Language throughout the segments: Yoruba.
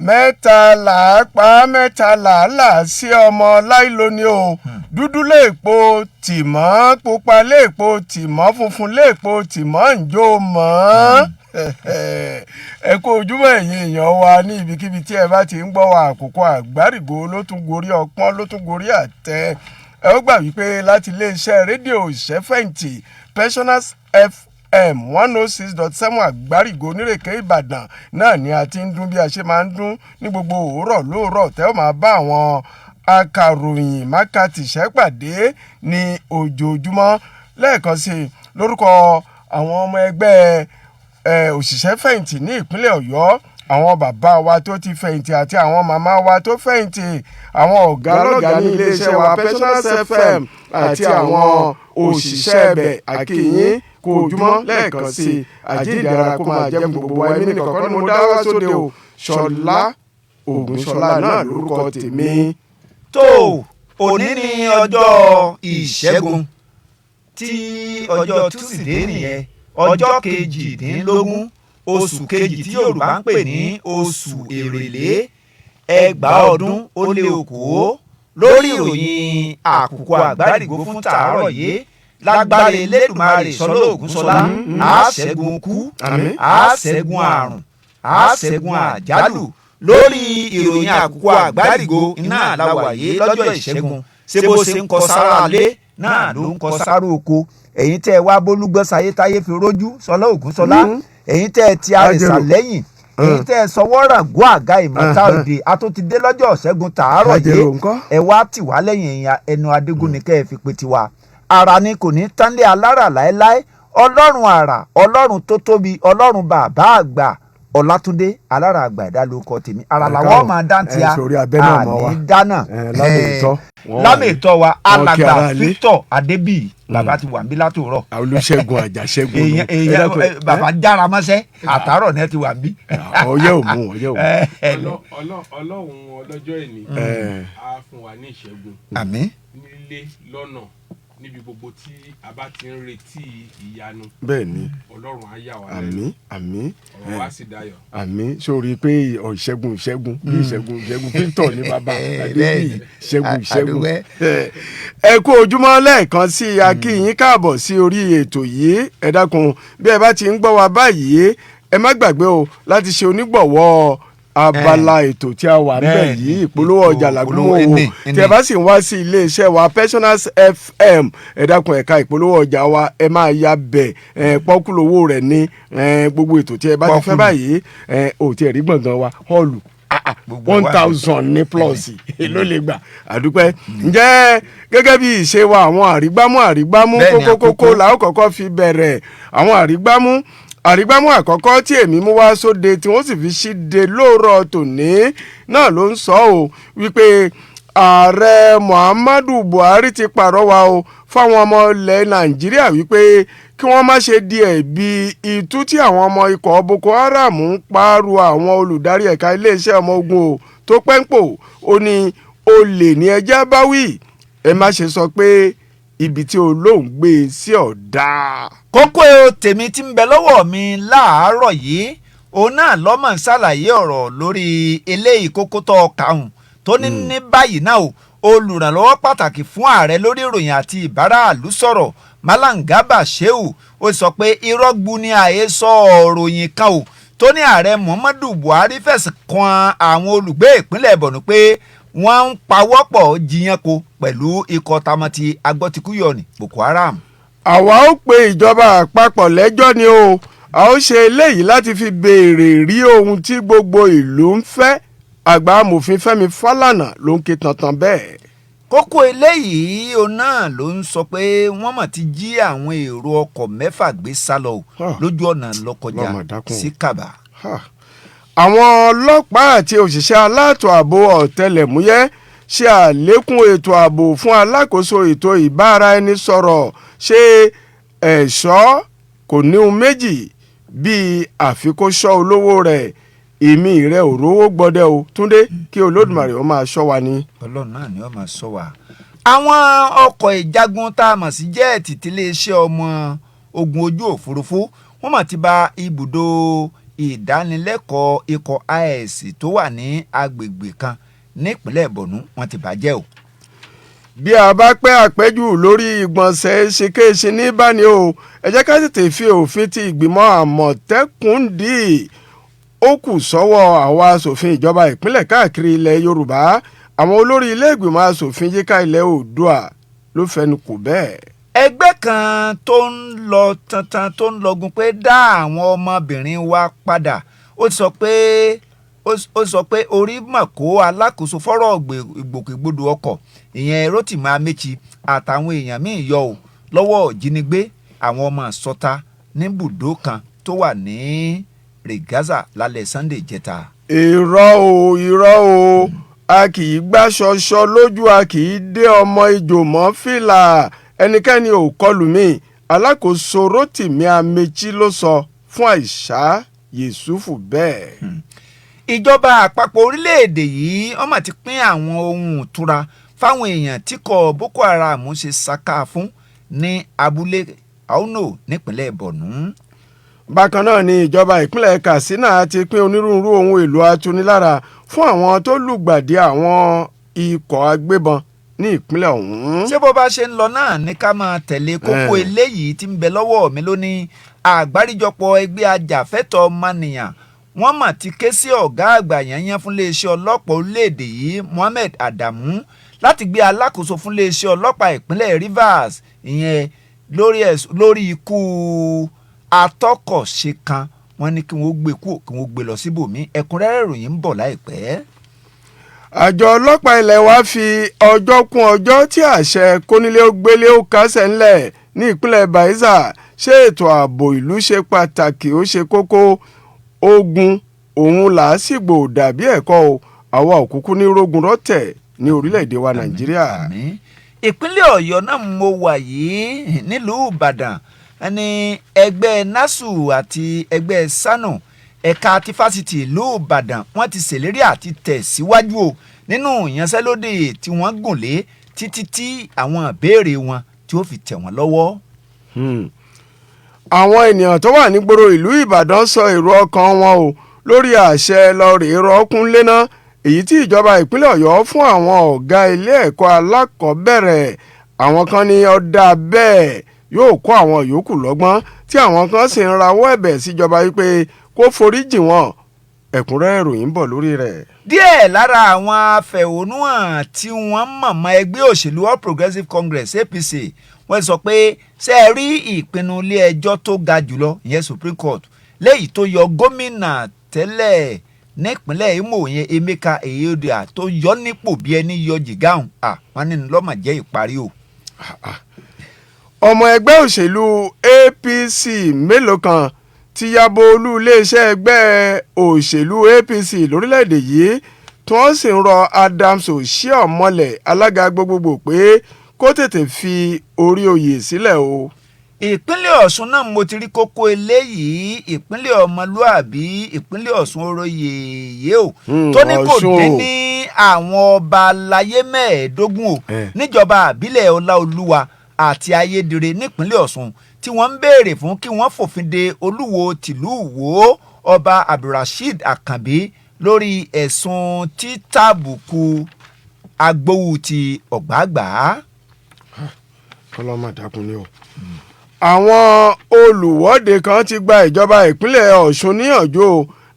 mẹ́ta là á pa mẹ́ta là á là sí ọmọ láìlo ni o dúdú léèpo tìmọ́ pupa léèpo tìmọ́ funfun léèpo tìmọ́ ǹjọ́ mọ́ ẹ kú ojúmọ́ ẹ̀yin èèyàn wa ní ibikíbi tí ẹ bá ti ń gbọ́ wa Àkùkọ Àgbárígò ló tún gorí ọpọ́n ló tún gorí àtẹ ẹ ó gbà wípé láti iléeṣẹ́ rédíò ìṣẹ́fẹ̀yìntì Pensioners FM 106.7 Àgbárígò nírèké Ìbàdàn náà ni a ti ń dún bí a ṣe máa ń dún ní gbogbo òwúrọ̀ lóòrọ̀ tẹ́ ó máa bá àwọn akàròyìn mákàtìṣẹ́ pàdé ní ojoojúmọ́ lẹ́ẹ̀kan sí i lórúkọ àwọn ọmọ ẹgbẹ́ òṣìṣẹ́ fẹ̀yìntì ní ìpínlẹ̀ Ọ̀yọ́ àwọn bàbá wa tó ti fẹ̀yìntì àti àwọn màmá wa tó fẹ̀yìntì àwọn ọ̀gá lọ́gàá ní iléeṣẹ́ wa Pensioners FM àti àwọn òṣìṣẹ́ ẹbẹ̀ àkìyìn kú ojúmọ́ lẹ́ẹ̀kan sí i àjíǹde ara kó máa jẹ́ gbogbo wa ẹ̀mí nìkan kọ́ ni mo dá wá sóde o Ṣọlá Ògúnṣọlá náà lórúkọ tèmi. tó òní ni ọjọ́ ìṣẹ́gun tí ọjọ́ túsìdé nìyẹn ọjọ́ kejìdínlógún oṣù kejì tí Yorùbá ń pè ní oṣù èrèlé ẹgbàá ọdún ó lé okòó lórí ìròyìn Àkùkọ Àgbárígò fún tàárọ̀ yìí lágbára Elédùmarè Ṣọlá Ògúnṣọlá àṣẹ́gun kú àṣẹ́gun àrùn àṣẹ́gun àjálù lórí ìròyìn Àkùkọ Àgbárígò iná làwàyé lọ́jọ́ ìṣẹ́gun ṣé bó ṣe ń kọ sára lé náà ló ń kọ sára oko ẹ̀yin tẹ́ ẹ wá bólúgbọ́ sayé táyé fi rójú Ṣọlá Ògúnṣọlá ẹ̀yin tẹ́ ẹ ti àrẹ̀sà lẹ́yìn ẹ̀yin tẹ́ ẹ sọwọ́ ràgó àga ìmọ̀ta òde àtúntìdé lọ́jọ́ ìṣẹ́gun tàárọ̀ yìí ẹ wá tì wá lẹ́yìn ẹnu Adégún ni kẹ́ ẹ fi pe tiwa ara ni kò ní tánlé alára láéláé ọlọ́run àrà ọlọ́run tó tóbi ọlọ́run bàbá àgbà Ọlátúndé alára àgbà ẹ̀dá ló kọ tèmi ara làwọn máa dá ti a àní dáná lámètọ́ wa alàgbà Victor Adébíyì bàbá ti wà ń bí látòrọ̀ Olúṣẹ́gun Àjàṣẹ́gun èèyàn bàbá jára mọ́sẹ́ àtàrọ̀ náà ti wà ń bí. ọyẹ́ òmù ọlọ́run ọlọ́jọ́ ìní á fún wa ní ìṣẹ́gun àmín nílé lọ́nà níbi gbogbo tí a bá ti ń retí ìyanu. bẹ́ẹ̀ ni ọlọ́run á yà wá lẹ́nu. àmín ọ̀rọ̀ wa sì dayọ̀. àmín sórí pé ìṣẹ́gun bí ìṣẹ́gun Victor ní bàbá Adébíyì ìṣẹ́gun. ẹ kú ojúmọ́ lẹ́ẹ̀kan sí i a kí yín káàbọ̀ sí orí ètò yìí ẹ dákun bí ẹ bá ti ń gbọ́ wa báyìí ẹ má gbàgbé o láti ṣe onígbọ̀wọ́ abala ètò tí a wà níbẹ̀ yìí ìpolówó ọjà làgùnmọ̀ owó tí ẹ bá sì ń wá sí iléeṣẹ́ wa Pensioners FM ẹ dákun ẹ̀ka ìpolówó ọjà wa ẹ máa ya bẹ̀ pọ́kúlówó rẹ̀ ní gbogbo ètò tí ẹ bá ti fẹ́ báyìí ò tí ẹ rí gbọ̀ngàn wa họ́ọ̀lù 1000 ní plus ló lè gbà àdúpẹ́ ǹjẹ́ gẹ́gẹ́ bí ìṣe wa àwọn àrígbámú kókókókó làwọn kọ́kọ́ fi bẹ̀rẹ̀ àwọn àrígbámú àkọ́kọ́ tí èmi mú wá sóde tí wọ́n sì fi ṣíde lóòrọ̀ tòní náà ló ń sọ ọ́ wípé ààrẹ Muhammadu Buhari ti pàrọwà o fáwọn ọmọ ilẹ̀ Nàìjíríà wípé kí wọ́n má ṣe di ẹ̀bi ìtú tí àwọn ọmọ ikọ̀ Boko Haram ń pààrọ̀ àwọn olùdarí ẹ̀ka iléeṣẹ́ ọmọ ogun o tó pẹ́ńpò ó ní olè ní ẹjẹ́ bá wí ẹ má ṣe sọ pé ibi tí olóhùn gbé e sí ọ̀dà. kókó tèmi tí ń bẹ lọ́wọ́ mi láàárọ̀ yìí òun náà lọ́mọ̀ ń ṣàlàyé ọ̀rọ̀ lórí eléyìí kókó tó kàún tó ní ní báyìí náà o olùrànlọ́wọ́ pàtàkì fún ààrẹ lórí ìròyìn àti ìbáraàlú sọ̀rọ̀ Malam Garba Shehu ó sọ pé irọ́ gbu ni àhesọ òròyìn kan o tó ní ààrẹ Muhammadu Buhari fẹ̀sùn kan àwọn olùgbé ìpínlẹ̀ Borno pé wọ́n ń pawọ́pọ̀ jiyànko pẹ̀lú ikọ̀ tamati agbọ́tikúyọ̀ ní Boko Haram. àwa ó pe ìjọba àpapọ̀ lẹ́jọ́ ni o a ó ṣe eléyìí láti fi béèrè rí ohun tí gbogbo ìlú ń fẹ́ àgbà amòfin Fẹ́mi Fálànà ló ń ké tantan bẹ́ẹ̀. kókó eléyìí òun náà ló ń sọ pé wọ́n mọ̀ ti jí àwọn èrò ọkọ̀ 6 gbé sálọ lójú ọ̀nà lọ́kọjá sí Kàbà. àwọn ọlọ́pàá àti òṣìṣẹ́ aláàtò ààbò ọ̀tẹlẹ̀múyẹ́ ṣe àlékún ètò ààbò fún alákòóso ètò ìbáraẹnisọ̀rọ̀ ṣe ẹ̀ṣọ́ kò ní ohun méjì bíi àfikóṣọ́ olówó rẹ̀ èmi rẹ̀ ò rówó gbọ́dẹ o Túndé kí Olódùmarè ó máa ṣọ́ wa ni. Ọlọ́run náà ni ó máa ṣọ́ wa. àwọn ọkọ̀ ìjagun tá a mọ̀ sí jẹ́ẹ̀tì tí iléeṣẹ́ ọmọ ogun ojú òfurufú wọ́n mà ti bà ibùdó ìdánilẹ́kọ̀ọ́ ikọ̀ IS tó wà ní agbègbè kan nípínlẹ̀ Borno wọ́n ti bàjẹ́ o. bí a bá pẹ́ àpẹ́jù lórí ìgbọ̀nsẹ̀ ṣekéṣe ní báni o ẹ jẹ́ ká tètè fi òfin ti ìgbìmọ̀ Àmọ̀tẹ́kùn dì í ó kù sọ́wọ́ àwọn aṣòfin ìjọba ìpínlẹ̀ káàkiri ilẹ̀ Yorùbá àwọn olórí ilé ìgbìmọ̀ aṣòfin yíká ilẹ̀ Oòduà ló fẹnu kò bẹ́ẹ̀. ẹgbẹ́ kan tó ń lọ tantan tó ń lọgun pé dá àwọn ọmọbìnrin wa padà ó sọ pé orí mọ̀ kó alákòóso fọ́rọ̀ ìgbòkègbodò ọkọ̀ ìyẹn Rotimi Amechi àtàwọn èèyàn míì yọ ò lọ́wọ́ ìjínigbé àwọn ọmọ sọta ní bùdó kan tó wà ní Regaza lálẹ́ Sunday jẹta. irọ́ o a kì í gbá ṣọṣọ lójú a kì í dé ọmọ ijò mọ́ fìlà ẹnikẹ́ni ò kọlù mí alákòóso Rotimi Amechi ló sọ fún Aisha Yesufu bẹ́ẹ̀. ìjọba àpapọ̀ orílẹ̀-èdè yìí wọ́n mà ti pín àwọn ohun ìtura fáwọn èèyàn tí kò Boko Haram ṣe ṣàkà fún ní abúlé Auno nípínlẹ̀ Borno. bákan náà ni ìjọba ìpínlẹ̀ Katsina ti pín onírúurú ohun èlò atunilára fún àwọn tó lùgbàdì àwọn ikọ̀ agbébọn ní ìpínlẹ̀ ọ̀hún. ṣé bó bá ṣe ń lọ náà ní ká máa tẹ̀lé kókó eléyìí tí ń bẹ lọ́wọ́ mi lónìí àgbáríjọpọ̀ ẹgbẹ́ ajàfẹ́tọ̀ọ́ ọmọnìyàn wọ́n mà ti ké sí ọ̀gá àgbà yanyan fún iléeṣẹ́ ọlọ́pàá orílẹ̀-èdè yìí Mohammed Adamu láti gbé alákòóso fún iléeṣẹ́ ọlọ́pàá ìpínlẹ̀ Rivers ìyẹn lórí ikú atọ́kọ̀ṣe kan wọ́n ní kí wọ́n gbé kú kí wọ́n gbé lọ síbòmí ẹ̀kúnrẹ́rẹ́ ìròyìn ń bọ̀ láìpẹ́. àjọ ọlọ́pàá ilẹ̀ wa fi ọjọ́ kún ọjọ́ tí àṣẹ kónílé ó gbélé ó kásẹ̀ ńlẹ̀ ní ìpínlẹ̀ Bayelsa ṣé ètò ààbò ìlú ṣe pàtàkì ó ṣe kókó ogun òun làásìgbò dàbí ẹ̀kọ́ o àwa òkùnkùn ní rogun rọ́tẹ̀ ní orílẹ̀-èdè wa Nàìjíríà. ìpínlẹ̀ Ọ̀yọ́ náà mo wà yìí nílùú Ìbàdàn ní ẹgbẹ́ NASU àti ẹgbẹ́ SANU ẹ̀ka ti fásitì ìlú Ìbàdàn wọ́n ti ṣèlérí àti tẹ̀síwájú o nínú ìyanṣẹ́lódì tí wọ́n gùn lé títí tí àwọn ìbéèrè wọn tí ó fi tẹ̀ wọ́n lọ́wọ́. àwọn ènìyàn tó wà nígboro ìlú Ìbàdàn sọ èrò ọkàn wọn o lórí àṣẹ lọ́ọ̀rẹ́ rọ́ọ̀kúnlé náà èyí tí ìjọba ìpínlẹ̀ Ọ̀yọ́ fún àwọn ọ̀gá ilé ẹ̀kọ́ alákọ̀ọ́bẹ̀rẹ̀ àwọn kan ní ọ̀dà bẹ́ẹ̀ yóò kó àwọn yòókù lọ́gbọ́n tí àwọn kan sì ń rawọ́ ẹ̀bẹ̀ síjọba wípé kó foríjì wọn ẹ̀kúnrẹ́rẹ́ ìròyìn ń bọ̀ lórí rẹ̀. díẹ̀ lára àwọn afẹ̀hónúhàn tí wọ́n mọ̀mọ́ ẹgbẹ́ òṣèlú All Progressives Congress APC wọ́n sọ pé ṣé ẹ rí ìpinnu ilé ẹjọ́ tó ga jùlọ ìyẹn Supreme Court léyìí tó yọ gómìnà tẹ́lẹ̀ nípínlẹ̀ Imo yẹn Emeka Eyeodia tó yọ nípò bí ẹni yọ jìgáhùn wọ́n ní lọ́mọ jẹ́ ìparí o. ọmọ ẹgbẹ́ òṣèlú APC mélòó kan ti yabo olú iléeṣẹ́ ẹgbẹ́ òṣèlú APC lórílẹ̀‐èdè yìí tí wọ́n sì ń rọ Adams Oshiomhole alága gbogbogbò pé kó tètè fi orí oyè sílẹ̀ o. ìpínlẹ̀ Ọ̀ṣun náà mo ti rí kókó eléyìí ìpínlẹ̀ ọmọlúàbí ìpínlẹ̀ Ọ̀ṣun oróyè yìí o tó ní kò dín ní àwọn ọba aláyé mẹ́ẹ̀ẹ́dógún o níjọba àbílẹ̀ Ọláolúwa àti Ayédèrè nípínlẹ̀ Ọ̀ṣun tí wọ́n ń béèrè fún kí wọ́n fòfin de olúwo tìlú Ìwó ọba Abdulrasheed Akànbí lórí ẹ̀sùn títàbùkù agbowó ti Ọ̀gbàgbà. kọ́lọ́mà dákun ni o. àwọn olùwọ́de kan ti gba ìjọba ìpínlẹ̀ Ọ̀ṣun níyànjú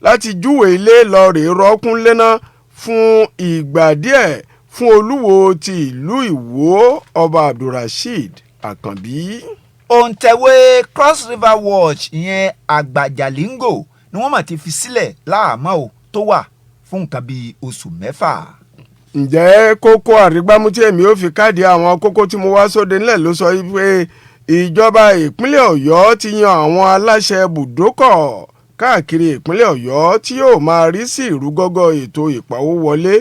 láti júwe ilé lọ́ọ̀rẹ́ rọ́ọ̀kúnlé náà fún ìgbà díẹ̀ fún olúwo ti ìlú Ìwó ọba Abdulrasheed Akànbí. òǹtẹ̀wé Cross River Watch ìyẹn Àgbàjàlíngò ni wọ́n mà ti fi sílẹ̀ láàmọ́ o tó wà fún nǹkan bíi oṣù mẹ́fà. ǹjẹ́ kókó àrígbámú tí èmi ò fi káàdì àwọn kókó tí mo wá sóde nílẹ̀ ló sọ pé ìjọba ìpínlẹ̀ Ọ̀yọ́ ti yan àwọn aláṣẹ bùdókọ̀ káàkiri ìpínlẹ̀ Ọ̀yọ́ tí yóò máa rí sí ìrúgọ́gọ́ ètò ìpawówọlé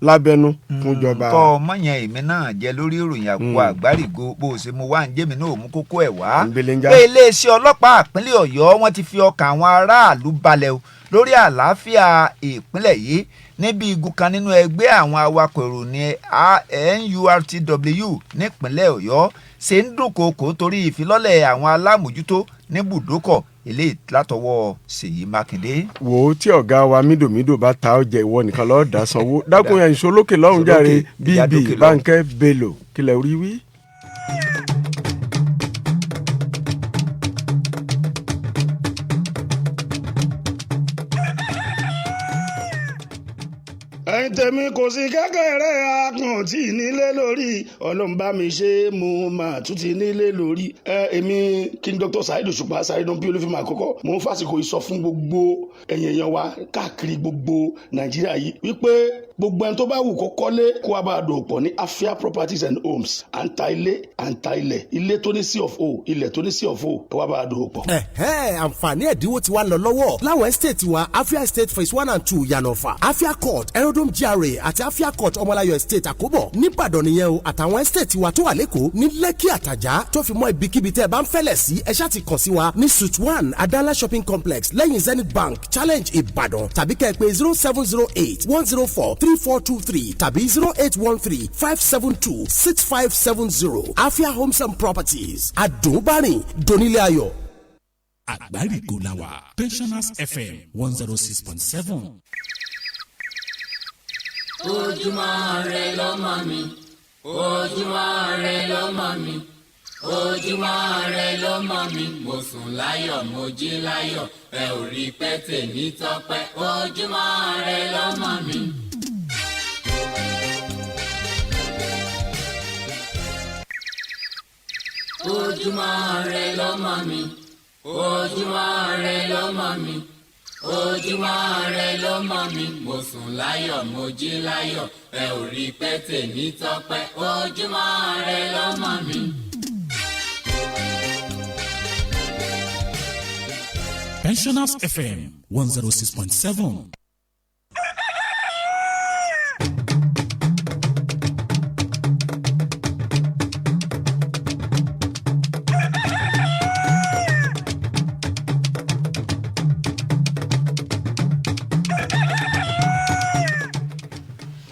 lábẹ́nú fúnjọba. kọ́ mọ̀yàn èmi náà jẹ́ lórí ìròyìn àgbo àgbárígo bó o ṣe mo wá ń jẹ́mi náà mú kókó ẹ̀ wá. pé iléeṣẹ́ ọlọ́pàá ìpínlẹ̀ Ọ̀yọ́ wọ́n ti fi ọkàn àwọn aráàlú balẹ̀ o lórí àlàáfíà ìpínlẹ̀ yìí níbi igun kan nínú ẹgbẹ́ àwọn awakọ̀ èrò ní NURTW nípínlẹ̀ Ọ̀yọ́ ṣe ń dúnkòokò torí ìfilọ́lẹ̀ àwọn alámòjútó ní bùdókọ̀ eléyìí látọwọ́ Ṣèyí Mákindé. wò ó tí ọ̀gá wa mídòmídò bá ta ọjà ìwọ nìkan lọ́ọ́ dá sanwó dákun yẹn ìṣolókè lọ́rùn jàre bíbí Bánkẹ́ Bello kílẹ̀ orí wí. ẹ̀yin tèmi kò sí kékeré akàn tí nílé lórí ọlọ́run bá mi ṣe mo máa tún ti nílé lórí. èmi King Dr. Saheed Òṣùpá Saheed bí olúfimọ àkọ́kọ́ mo ń fàsìkò ìsọ fún gbogbo ẹ̀yin èèyàn wa káàkiri gbogbo Nàìjíríà yìí wípé gbogbo ẹni tó bá wù kó kọ́lé kó wá bá a dò pọ̀ ní Afia Properties and Homes à ń ta ilé à ń ta ilẹ̀ ilé tó ní sí of o ilẹ̀ tó ní sí of o ẹ wá bá a dò pọ̀. àǹfààní ẹ̀dínwó ti wá lọ lọ́wọ́ láwọn estate wa Afia Estate phase 1 and 2 Yanofa Afia Court Aerodrome GRA àti Afia Court Ọmọláyọ̀ Estate Àkóbọ̀ nìbàdàn nìyẹn o àtàwọn estate wa tó wà lẹ́kọ̀ọ́ ní Lẹ́kì Àtàjà tó fi mọ́ ibikíbi tẹ́ ẹ bá ń fẹ́lẹ̀ sí ẹ ṣáà ti kàn sí wa ní Suite 1 Adala Shopping Complex lẹ́yìn Zenith Bank Challenge Ìbàdàn tàbí kẹ́ ẹ pé 0708-104-3423 tàbí 0813-572-6570 Afia Homes and Properties àdùnbárìn donílé ayọ̀. Àgbárígò la wà Pensioners FM 106.7. Ojúmọ́ rẹ lọ́mọ mi, ojúmọ́ rẹ lọ́mọ mi, ojúmọ́ rẹ lọ́mọ mi, mo sùn láyọ̀ mo jí láyọ̀, ẹ ò rí pé tèmi tọ́pẹ́, ojúmọ́ rẹ lọ́mọ mi. Ojúmọ́ rẹ lọ́mọ mi, ojúmọ́ rẹ lọ́mọ mi, ojúmọ́ rẹ lọ́mọ mi, mo sùn láyọ̀ mo jí láyọ̀, ẹ ò rí pé tèmi tọ́pẹ́, ojúmọ́ rẹ lọ́mọ mi. Pensioners FM 106.7.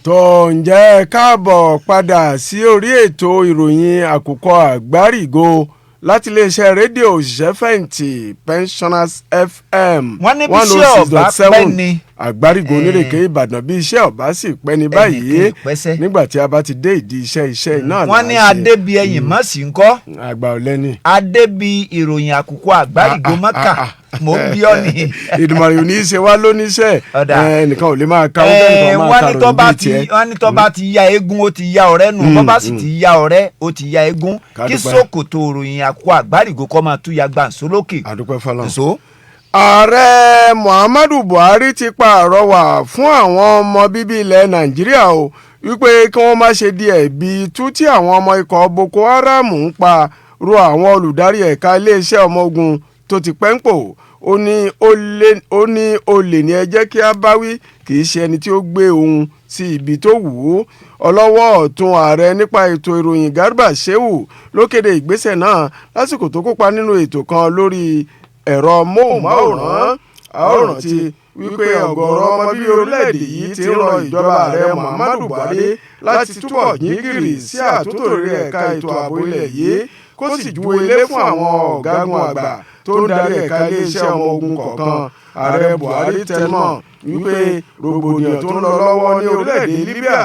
tó ǹjẹ́ káàbọ̀ padà sí orí ètò ìròyìn àkùkọ àgbárígò láti iléeṣẹ́ rédíò òṣìṣẹ́ fẹ̀yìntì Pensioners FM wọ́n ní bí iṣẹ́ ọ̀bá pẹ́ ni àgbárígò onírèké Ìbàdàn bí iṣẹ́ ọ̀bá sì pẹ́ ní báyìí nígbà tí a bá ti dé ìdí iṣẹ́ náà. wọ́n ní adébí ẹ̀yìn mọ́ sí ń kọ́ àgbà ọ̀lẹ́ni adébí ìròyìn àkùkọ àgbárígò mọ́kà mo bí ọ ni. Ìdùmarè ò ní í ṣe wá lóníṣẹ́ ẹnìkan ò lè máa ka ọgbẹ́ nìkan máa ka ròyìn bíi tiẹ̀. wọ́n ní tó bá ti ya eégún ó ti ya ọ̀rẹ́ nù bọ́ bá sì ti ya ọ̀rẹ́ ó ti ya eégún kí sókòtò ìròyìn àkùkọ àgbárígò kọ́ máa tú ya gbàǹsó lókè. àdúpẹ́ fọlọ́n. ààrẹ Muhammadu Buhari ti pa àrọwà fún àwọn ọmọ bíbí ilẹ̀ Nàìjíríà o wípé kí wọ́n má ṣe di ẹ̀bi tú tí àwọn ọmọ ikọ̀ Boko Haram ń pa ro àwọn olùdarí ẹ̀ka iléeṣẹ́ ọmọ ogun tó ti pẹ́ńpò ó ní olè ní ẹ jẹ́ kí a bá wí kì í ṣe ẹni tí ó gbé ohun sí ibi tó wù ú. ọlọ́wọ́ ọ̀tún ààrẹ nípa ètò ìròyìn Garba Shehu ló kéde ìgbésẹ̀ náà lásìkò tó kópa nínú ètò kan lórí ẹ̀rọ móhùnmáwòrán àwòrán ti wípé ọ̀gọ̀rọ̀ ọmọ bíbí orílẹ̀-èdè yìí ti ń rọ ìjọba ààrẹ Muhammadu Buhari láti túbọ̀ yíngìrì sí àtúntò rere ẹ̀ka ètò ààbò ilẹ̀ yìí kó sì ju ilé fún àwọn ọ̀gágun àgbà tó ń darí ẹ̀ka iléeṣẹ́ ọmọ ogun kọ̀ọ̀kan. ààrẹ Buhari tẹnumọ́ wípé rògbòdìyàn tó ń lọ lọ́wọ́ ní orílẹ̀-èdè Libya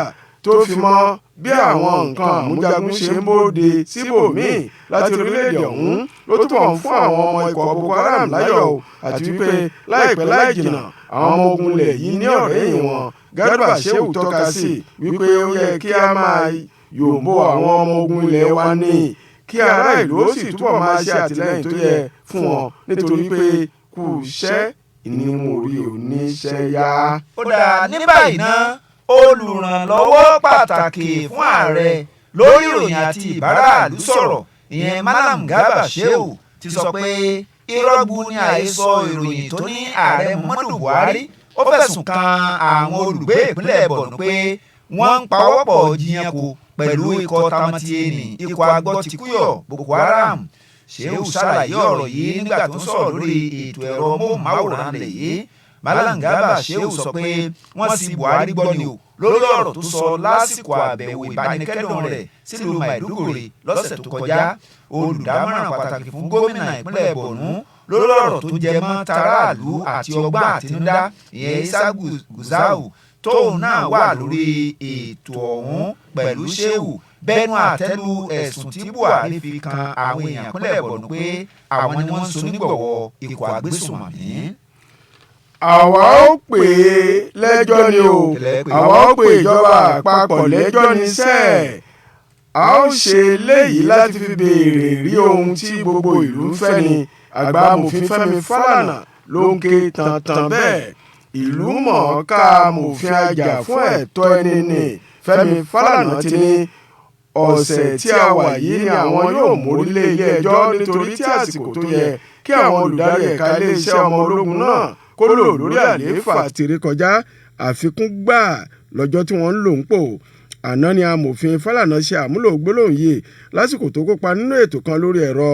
tó fi mọ́ bí àwọn nǹkan àmújagun ṣe ń bóde síbòmíì láti orílẹ̀-èdè ọ̀hún ló túbọ̀ ń fún àwọn ọmọ ikọ̀ Boko Haram láyọ̀ àti wípé láìpẹ́ láì jìnnà àwọn ọmọ ogun ilẹ̀ yìí ní ọ̀rẹ́ yìí wọn. Garba Shehu tọ́ka sí wípé ó yẹ kí a máa yòǹbó àwọn ọmọ ogun ilẹ̀ wa ní kí ará ìlú ó sì túbọ̀ máa ṣe àtìlẹ́yìn tó yẹ fún wọn nítorí pé kú iṣẹ́ ìnímọ̀rí oníṣẹ́ yá. ó dáa ní báyìí ná olùrànlọ́wọ́ pàtàkì fún ààrẹ lórí ìròyìn àti ìbáraàlú sọ̀rọ̀ ìyẹn Malam Garba Shehu ti sọ pé irọ́gbu ni àhesọ ìròyìn tó ní ààrẹ Muhammadu Buhari ó fẹ̀sùn kan àwọn olùgbé ìpínlẹ̀ Borno pé wọ́n ń pawọ́pọ̀ jiyàn kó pẹ̀lú ikọ̀ tamatieni ikọ̀ agbọ́tikúyọ̀ Boko Haram. Shehu ṣàlàyé ọ̀rọ̀ yìí nígbà tó sọ̀rọ̀ lórí ètò ẹ̀rọ móhùnmáwòrán lẹ̀ yìí. Malam Garba Shehu sọ pé wọ́n sì Buhari gbọ́ ni o lórí ọ̀rọ̀ tó sọ lásìkò àbẹ̀wò ìbánikẹ́dùn rẹ̀ sílùú Maiduguri lọ́sẹ̀ tó kọjá. Olùdámọ̀ràn pàtàkì fún gómìnà ìpínlẹ̀ Borno lórí ọ̀rọ̀ tó jẹ mọ́ taráàlú àti ọgbọ́n àtinúdá ìyẹn Isa Gusau tóun náà wà lórí ètò ọ̀hún pẹ̀lú Shehu bẹ́nu àtẹ́lu ẹ̀sùn tí Buhari fi kan àwọn èèyàn ìpínlẹ̀ Borno pé àwọn ni wọ́n ń sonígbọ̀wọ́ ikọ̀ agbésùnmọ̀mí. àwa ó pè é lẹ́jọ́ ni o àwa ó pè ìjọba àpapọ̀ lẹ́jọ́ ni sẹ́ẹ̀ a ó ṣe léyìí láti fi béèrè rí ohun tí gbogbo ìlú ń fẹ́ ni àgbà amòfin Fẹ́mi Fálànà ló ń ké tantan bẹ́ẹ̀ ìlú mọ̀ọ́ká amòfin ajá fún ẹ̀tọ́ ẹni ní Fẹ́mi Fálànà ti ní ọ̀sẹ̀ tí a wà yìí ni àwọn yóò mórí lé ilé ẹjọ́ nítorí tí àsìkò tó yẹ kí àwọn olùdarí ẹ̀ka iléeṣẹ́ ọmọ ológun náà kó lò lórí àlééfà ti rí kọjá àfikún gbà lọ́jọ́ tí wọ́n ń lò ń pò àná ni amòfin Fálànà ṣe àmúlò gbólóhùn yìí lásìkò tó kópa nínú ètò kan lórí ẹ̀rọ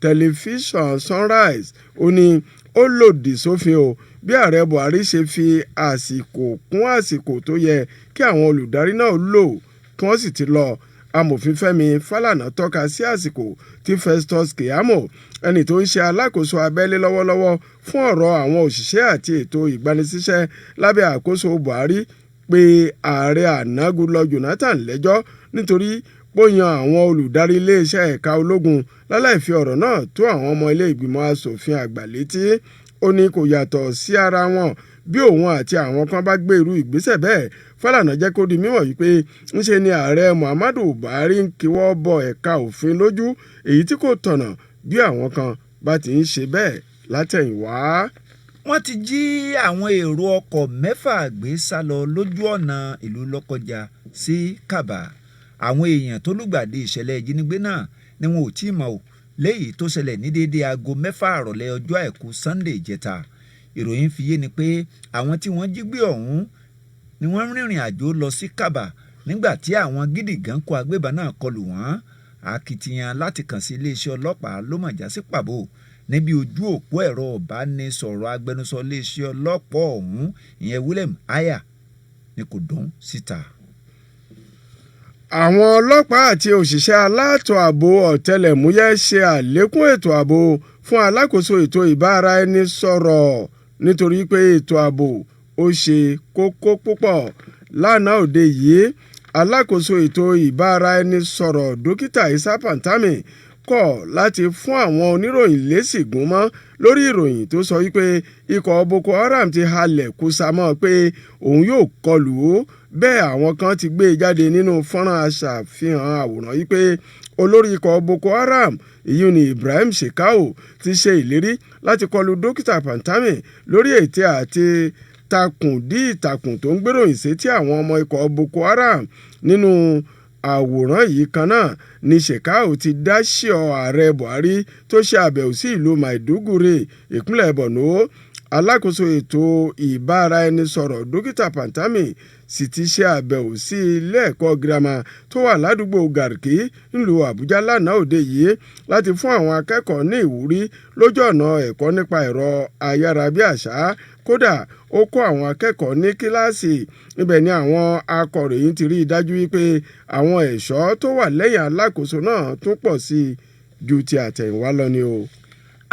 tẹlifíṣàn Sunrise ó ní ó lòdì sófin o bí ààrẹ Buhari ṣe fi àsìkò kún àsìkò tó yẹ kí àwọn olùdarí náà lò kí wọ́n sì ti lọ amòfin Fẹ́mi Fálànà tọ́ka sí àsìkò tí Festus Keyamo ẹni tó ń ṣe alákòóso abẹ́lé lọ́wọ́lọ́wọ́ fún ọ̀rọ̀ àwọn òṣìṣẹ́ àti ètò ìgbanisíṣẹ́ lábẹ́ àkóso Buhari pé ààrẹ àná Goodluck Jonathan lẹ́jọ́ nítorí ó yan àwọn olùdarí iléeṣẹ́ ẹ̀ka ológun láláì fi ọ̀rọ̀ náà tó àwọn ọmọ ilé ìgbìmọ̀ asòfin àgbà létí ó ní kò yàtọ̀ sí ara wọn bí òun àti àwọn kan bá gbé irú ìgbésẹ̀ bẹ́ẹ̀ Fálànà jẹ́ kó di mímọ̀ yìí pé ńṣe ni ààrẹ Muhammadu Buhari ń kíwọ́ bọ ẹ̀ka òfin lójú èyí tí kò tọ̀nà bí àwọn kan bá ti ń ṣe bẹ́ẹ̀ látẹ̀yìnwá. wọ́n ti jí àwọn èrò ọkọ̀ 6 gbé sá lọ lójú ọ̀nà ìlú Lọ́kọjà sí Kàbà àwọn èèyàn tó lùgbàdì ìṣẹ̀lẹ̀ ìjínigbé náà ni wọn ò tí ì mọ̀ ò léyìí tó ṣẹlẹ̀ ní déédéé aago 6 àrọ̀lẹ́ ọjọ́ àìkú Sunday ìjẹta ìròyìn fi yé ni pé àwọn tí wọ́n jí gbé ọ̀hún ni wọ́n rìnrìn àjò lọ sí Kàbà nígbà tí àwọn gídígàn kó agbébọn náà kọlù wọ́n akitiyan láti kàn sí iléeṣẹ́ ọlọ́pàá ló mà já sí pàbó níbi ojú òpó ẹ̀rọ ìbánisọ̀rọ̀ agbẹnusọ iléeṣẹ́ ọlọ́pàá ọ̀hún ìyẹn William Aya ni kò dún síta. àwọn ọlọ́pàá àti òṣìṣẹ́ aláàtọ̀ ààbò ọ̀tẹlẹ̀múyẹ́ ṣe àlékún ètò ààbò fún alákòóso ètò ìbáraẹnisọ̀rọ̀ nítorí pé ètò ààbò ó ṣe kókó púpọ̀ lánàá òde yìí alákòóso ètò ìbáraẹnisọ̀rọ̀ dókítà Isa Pantami kọ̀ láti fún àwọn oníròyìn lésì gún mọ́ lórí ìròyìn tó sọ wípé ikọ̀ Boko Haram ti halẹ̀ kùsàmọ́ pé òun yóò kọlù ó bẹ́ẹ̀ àwọn kan ti gbé e jáde nínú fọ́nrán aṣàfihàn àwòrán yìí pé olórí ikọ̀ Boko Haram èyí ni Ibrahim Shekau ti ṣe ìlérí láti kọlù dókítà Pantami lórí ète àti takùn dí ìtàkùn tó ń gbéròyìn sétí àwọn ọmọ ikọ̀ Boko Haram nínú àwòrán yìí kan náà ni Shekau ti dá síọ ààrẹ Buhari tó ṣe àbẹ̀wò sí ìlú Maiduguri ìpínlẹ̀ Borno alákòóso ètò ìbáraẹnisọ̀rọ̀ dókítà Pantami sì ti ṣe àbẹ̀wò sí ilé ẹ̀kọ́ girama tó wà ládùúgbò Garki nílùú Àbújá lánàá òde yìí láti fún àwọn akẹ́kọ̀ọ́ ní ìwúrí lójú ọ̀nà ẹ̀kọ́ nípa ẹ̀rọ ayárabíàṣá kódà ó kọ́ àwọn akẹ́kọ̀ọ́ ní kíláàsì ibẹ̀ ni àwọn akọ̀ròyìn ti rí i dájú wípé àwọn ẹ̀ṣọ́ tó wà lẹ́yìn alákòóso náà tún pọ̀ sí i ju ti àtẹ̀yìnwá lọ ni o.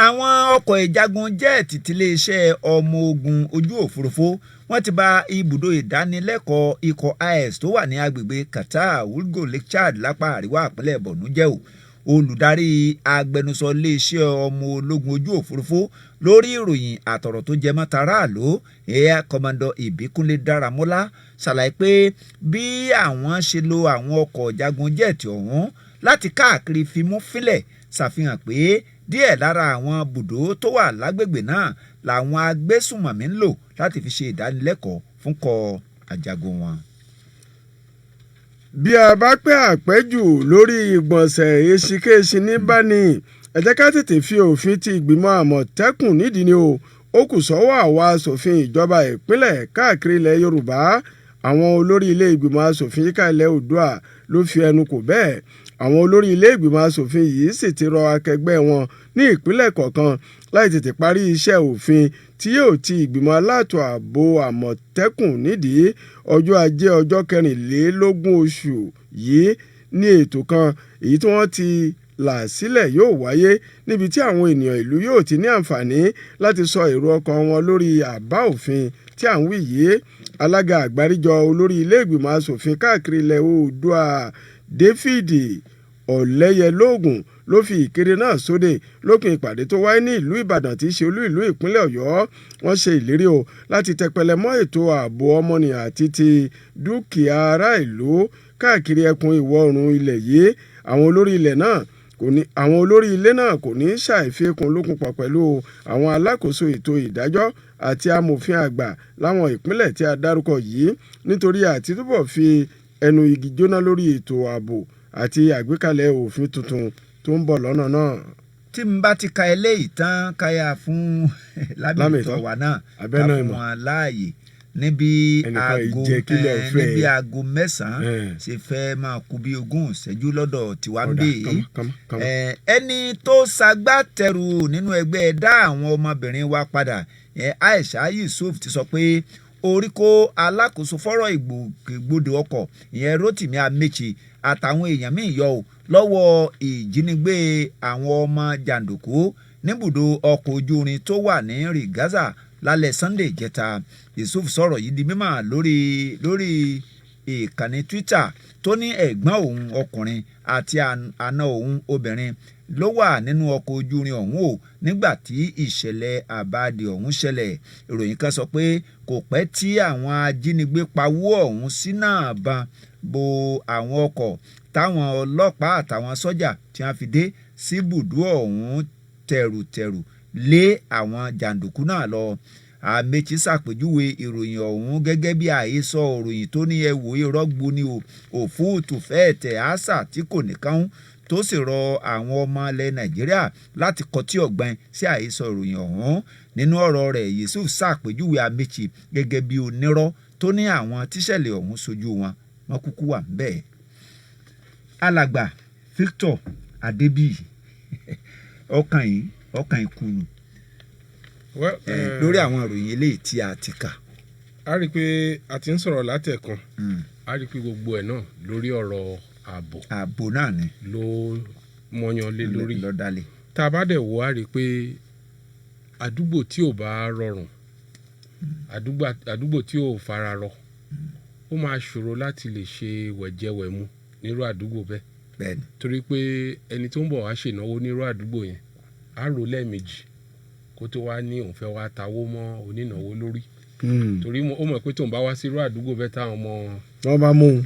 àwọn ọkọ̀ ìjagun jẹ́ẹ̀tì tiléeṣẹ́ ọmọ ogun ojú òfurufú wọ́n ti bà ibùdó ìdánilẹ́kọ̀ọ́ ikọ̀ IS tó wà ní agbègbè Qatar Wulgo Lake Chad lápá àríwá ìpínlẹ̀ Borno jẹ́ o olùdarí agbẹnusọ iléeṣẹ́ ọmọ ológun ojú òfurufú lórí ìròyìn àtọ̀rọ̀ tó jẹmọ́ taráàlú Air Commodore Ìbíkúnlé Dáramọ́lá ṣàlàyé pé bí àwọn ṣe lo àwọn ọkọ̀ ìjagun jẹ́ẹ̀tì ọ̀hún láti káàkiri fimú fínlẹ̀ ṣàfihàn pé díẹ̀ lára àwọn bùdó tó wà lágbègbè náà làwọn agbésùnmọ̀mí ń lò láti fi ṣe ìdánilẹ́kọ̀ọ́ fún kọ àjàgùn wọn. bí a bá pẹ́ àpẹ́jù lórí ìgbọ̀nsẹ̀ èsìkéṣì ní báni ẹ jẹ́ ká tètè fi òfin ti ìgbìmọ̀ àmọ̀tẹ́kùn nídìí ni ó kù sọ́wọ́ àwa asòfin ìjọba ìpínlẹ̀ káàkiri ilẹ̀ Yorùbá àwọn olórí ilé ìgbìmọ̀ asòfin yíká ilẹ̀ Oòduà ló fi ẹnu kò bẹ́ẹ̀ àwọn olórí ilé ìgbìmọ̀ asòfin yìí sì ti rọ akẹgbẹ́ wọn ní ìpínlẹ̀ kọ̀ọ̀kan láì tètè parí iṣẹ́ òfin tí yóò ti ìgbìmọ̀ aláàtò ààbò àmọ̀tẹ́kùn nídìí ọjọ́ ajé ọjọ́ 24 oṣù yìí ní ètò kan èyí tí wọ́n ti là sílẹ̀ yóò wáyé níbi tí àwọn ènìyàn ìlú yóò ti ní àǹfààní láti sọ èrò ọkàn wọn lórí àbá òfin tí à ń wí yìí. Alága àgbáríjọ olórí ilé ìgbìmọ̀ asòfin káàkiri ilẹ̀ Oòduà David Ọ̀lẹ́yẹlógún ló fi ìkéde náà sóde lópin ìpàdé tó wáyé ní ìlú Ìbàdàn tí í ṣe olú ìlú ìpínlẹ̀ Ọ̀yọ́. Wọ́n ṣe ìlérí o láti tẹpẹlẹ mọ́ ètò ààbò ọmọnìyàn àti ti dúkìá ará ìlú káàkiri ẹkùn ìwọ̀ oòrùn ilẹ̀ yìí. Àwọn olórí ilé náà kò ní ṣàìfikùn lókun pọ̀ pẹ̀lú àwọn alákòóso ètò ìdájọ́ àti amòfin àgbà láwọn ìpínlẹ̀ tí a dárúkọ yìí nítorí àti túbọ̀ fi ẹnu igi jóná lórí ètò ààbò àti àgbékalẹ̀ òfin tuntun tó ń bọ̀ lọ́nà náà. tí n bá ti ka eléyìí tán káyà fún lámìtọ́ wa náà ká fún wọn láàyè níbi aago mẹ́sàn-án ṣe fẹ́ máa kú bí 20 ìṣẹ́jú lọ́dọ̀ tiwa ń bè é. ẹni tó ṣagbátẹrù nínú ẹgbẹ́ dá àwọn ọmọbìnrin wa padà Aisha Yusuf ti sọ pé orí kó alákòóso fọ́rọ̀ ìgbòkègbodò ọkọ̀ ìyẹn Rotimi Amechi àtàwọn èèyàn míì yọ ò lọ́wọ́ ìjínigbé àwọn ọmọ jàǹdùkú níbùdó ọkọ̀ ojú irin tó wà ní Rigaza lálẹ́ Sunday jẹta. Yusuf sọ̀rọ̀ yìí di mímọ̀ lórí ìkànnì Twitter tó ní ẹ̀gbọ́n òun ọkùnrin àti àna òun obìnrin ló wà nínú ọkọ̀ ojú irin ọ̀hún o nígbà tí ìṣẹ̀lẹ̀ àbáàdì ọ̀hún ṣẹlẹ̀. Ìròyìn kan sọ pé kò pẹ́ tí àwọn ajínigbé pawó ọ̀hún sí náà ban bo àwọn ọkọ̀ táwọn ọlọ́pàá àtàwọn sọ́jà tí wọ́n fi dé sí ibùdó ọ̀hún tẹ̀rùtẹ̀rù lé àwọn jàǹdùkú náà lọ. Amechi ṣàpèjúwe ìròyìn ọ̀hún gẹ́gẹ́ bí àhesọ ìròyìn tó ní ẹ̀wò ìrọ́gbó ní òfúùtù fẹ́ẹ̀tẹ̀ àṣà tí kò nìkan tó sì rọ àwọn ọmọ ilẹ̀ Nàìjíríà láti kọtí ọ̀gbìn sí àhesọ ìròyìn ọ̀hún. Nínú ọ̀rọ̀ rẹ̀ Yusuf ṣàpèjúwe Amechi gẹ́gẹ́ bí onírọ́ tó ní àwọn tíṣẹ̀lẹ̀ ọ̀hún sojú wọn kúkú wà ńbẹ̀. Alàgbà Victor Adébíyì ọkàn ìkùnù lórí àwọn ìròyìn eléyìí tí a ti kà. a rí i pé a ti ń sọ̀rọ̀ látẹ̀kan a rí i pé gbogbo ẹ̀ náà lórí ọ̀rọ̀ ààbò náà ni ló mọyán lé lórí lọ́dálẹ̀. tá a bá dẹ̀ wò a rí i pé àdúgbò tí ò bá rọrùn àdúgbò tí ò fara rọ ó máa ṣòro láti lè ṣe wẹ̀jẹwẹ̀mu nírú àdúgbò bẹ́ẹ̀ torí pé ẹni tó ń bọ̀ wá ṣènáwó nírú àdúgbò yẹn á rò lẹ́ẹ̀mejì kó tó wá ní òun fẹ́ wá tawó mọ́ onínáwó lórí torí ó mọ̀ pé tóun bá wá sí irú àdúgbò bẹ́ẹ̀ táwọn ọmọ wọn bá mú un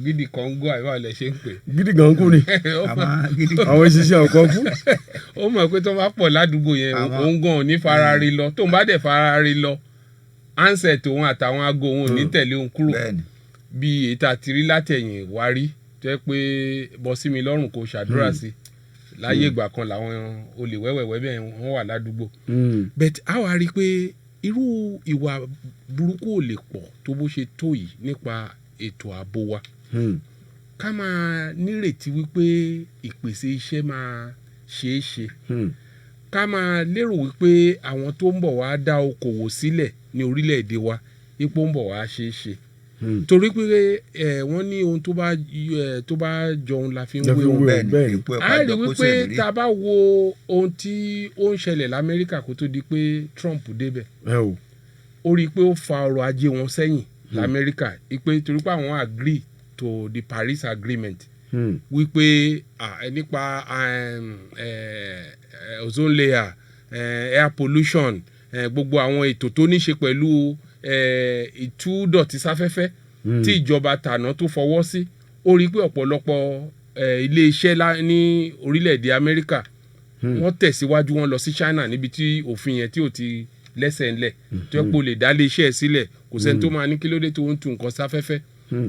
gidi kan gó àìwá ilẹ̀ ṣe ń pè. gidi kan kú ni àwọn ìṣiṣẹ́ ọ̀kan kú. ó mọ̀ pé tó bá pọ̀ ládùúgbò yẹn òun gan ò ní farari lọ tóun bá dẹ̀ farari lọ handset òun àtàwọn aago òun ò ní tẹ̀lé òun kúrò bí èyí tá a ti rí látẹ̀yìn wá rí jẹ́ pé bọ́ sí mi lọ́rùn kò ṣàdúrà sí láyé ìgbà kan làwọn olè wẹ́wẹ́wẹ́ bẹ́ẹ̀ wọ́n wà ládùúgbò. but a wá rí i pé irú ìwà burúkú ò lè pọ̀ tó bó ṣe tó yìí nípa ètò ààbò wa. ká máa nírètí wípé ìpèsè iṣẹ́ máa ṣeé ṣe. ká máa lérò wípé àwọn tó ń bọ̀ wá dá okòwò sílẹ̀ ní orílẹ̀-èdè wa ipò ń bọ̀ wá ṣeé ṣe. torí pé wọ́n ní ohun tó bá jọun la fi ń wé ohun bẹ́ẹ̀ a rí wípé tá a bá wo ohun tí ó ń ṣẹlẹ̀ lamẹ́ríkà kó tó di pé Trump débẹ̀ ó rí i pé ó fa ọrọ̀ ajé wọn sẹ́yìn lamẹ́ríkà pé torí pé àwọn agree to the Paris Agreement wípé nípa ozone layer air pollution gbogbo àwọn ètò tó ní ṣe pẹ̀lú ìtúdọ̀tí sáfẹ́fẹ́ tí ìjọba tàná tó fọwọ́ sí ó rí i pé ọ̀pọ̀lọpọ̀ ilé iṣẹ́ ní orílẹ̀-èdè Amẹ́ríkà wọ́n tẹ̀síwájú wọn lọ sí China níbi tí òfin yẹn tí ò ti lẹ́sẹ̀ ńlẹ̀ tó yẹ pé o lè dá ilé iṣẹ́ sílẹ̀ kò sẹ́ni tó máa ní kílódé tó ń tu nǹkan sáfẹ́fẹ́.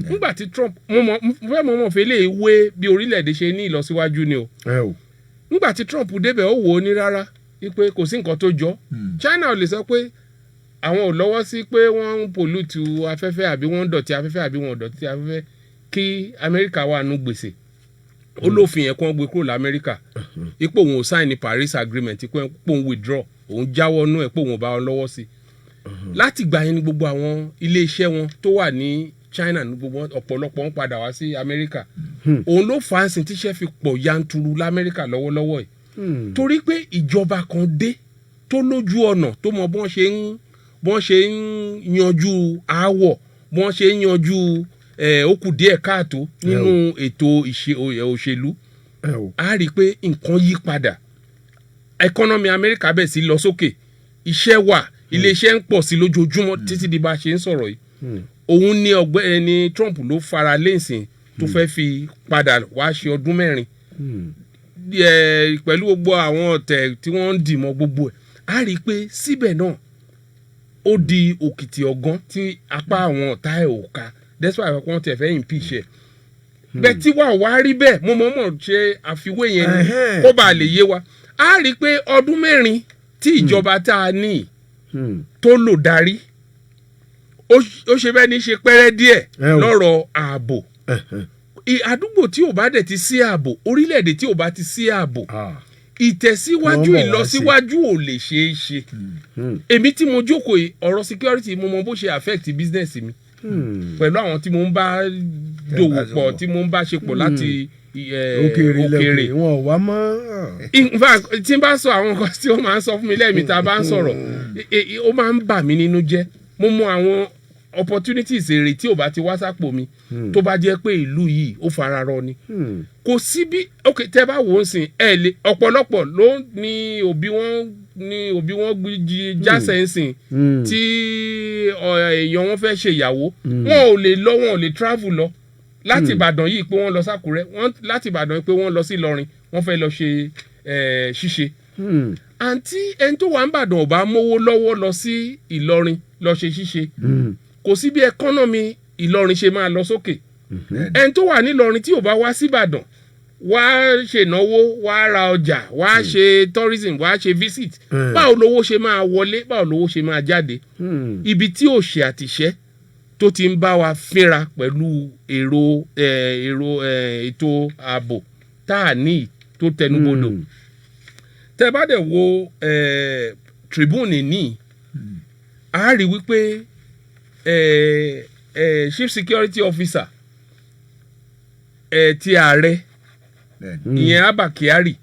nígbà tí Trump fẹ́ mọ̀ọ́mọ̀ fẹ́ lè wé bí orílẹ̀-èdè ṣe ní ìlọsíwájú ni o. nígbà tí Trump débẹ̀ ó wò ó ní rárá wípé kò sí nǹkan tó jọ China ò lè sọ pé àwọn ò lọ́wọ́ sí pé wọ́n ń pòlùtù afẹ́fẹ́ àbí wọ́n ń dọ̀tí afẹ́fẹ́ àbí wọ́n ń dọ̀tí afẹ́fẹ́ kí Amẹ́ríkà wà nù gbèsè ó lófin yẹn kó wọ́n gbé kúrò lamẹ́ríkà ipò òun ò sign ní Paris Agreement ipò òun withdraw òun jáwọ́ nú ẹ̀ pé òun ò bá wọn lọ́wọ́ sí láti gbà yẹn ní gbogbo àwọn ilé iṣẹ́ wọn tó wà ní China ní gbogbo ọ̀pọ̀lọpọ̀ ń padà wá sí Amẹ́ríkà òun ló fà á sí tíṣẹ́ fi pọ̀ yanturu l'Amẹ́ríkà lọ́wọ́lọ́wọ́ yìí torí pé ìjọba kan dé tó lójú ọ̀nà tó mọ bọ́n ṣe ń yanjú aáwọ̀ bọ́n ṣe ń yanjú ó kù díẹ̀ káàtó nínú ètò òṣèlú a rí i pé nǹkan yí padà ẹkọ́nọ́mì Amẹ́ríkà bẹ̀ sí lọ sókè iṣẹ́ wà iléeṣẹ́ ń pọ̀ sí lójoojúmọ́ títí di bá a ṣe ń sọ̀rọ̀ yìí òun ni ọ̀gbẹ́ni Trump ló fara lẹ́sìn tó fẹ́ fi padà wá ṣe ọdún 4 pẹ̀lú gbogbo àwọn ọ̀tẹ̀ tí wọ́n ń dì mọ́ gbogbo ẹ̀ a rí i pé síbẹ̀ náà ó di òkìtì ọ̀gán tí apá àwọn ọ̀tá ẹ̀ ò ká despite wọ́n tẹ̀ fẹ́ impeach ẹ̀ bẹ́ẹ̀ tí wàá wá rí bẹ́ẹ̀ mo mọ̀ ṣe àfiwé yẹn ni kó bàa lè yé wa a rí i pé ọdún 4 tí ìjọba tá a ní tó lò darí ó ṣe bẹ́ẹ̀ ní ṣe pẹ́rẹ́ díẹ̀ lọ́rọ̀ ààbò àdúgbò tí ò bá dẹ̀ ti sí ààbò orílẹ̀-èdè tí ò bá ti sí ààbò ìtẹ̀síwájú ìlọsíwájú ò lè ṣeé ṣe èmi tí mo jókòó ọ̀rọ̀ security mo mọ bó ṣe affect business mi pẹ̀lú àwọn tí mo ń bá dòwò pọ̀ tí mo ń bá ṣe pọ̀ láti òkèèrè wọn ò wá mọ́. in fact tí n bá sọ àwọn nǹkan tí ó máa ń sọ fún mi lẹ́ẹ̀mí tá a bá ń sọ̀rọ̀ ó máa ń bà mí nínú jẹ́ mo mọ àwọn opportunities èrè tí ò bá ti wá sápò mi tó bá jẹ́ pé ìlú yìí ó fararọ ni kò sí bí ok tẹ́ bá wò ó sìn ẹ lè ọ̀pọ̀lọpọ̀ ló ní òbí wọn jásẹ̀ ń sìn tí èèyàn wọn fẹ́ ṣe ìyàwó wọn ò lè lọ wọn ò lè travel lọ láti Ìbàdàn yìí pé wọ́n lọ sákúrẹ́ láti Ìbàdàn pé wọ́n lọ sí Ìlọrin wọ́n fẹ́ lọ ṣe ṣíṣe àǹtí ẹni tó wà ń bàdàn ò bá mówó lọ́wọ́ lọ sí Ìlọrin lọ ṣe ṣíṣe kò sí bí ẹkọ́nọ́mì Ìlọrin ṣe máa lọ sókè ẹni tó wà nílọrin tí ò bá wá sí Ìbàdàn wá ṣènáwó wá ra ọjà wá ṣe tourism wá ṣe visit báwo lówó ṣe máa wọlé báwo lówó ṣe máa jáde ibi tí òṣì àtìṣẹ́ tó ti ń bá wa fínra pẹ̀lú ètò ààbò tá a ní tó tẹnubodò tẹ́ bá dẹ̀ wo Tribune ní a rí wípé chief security officer ti ààrẹ ìyẹn Abba Kyari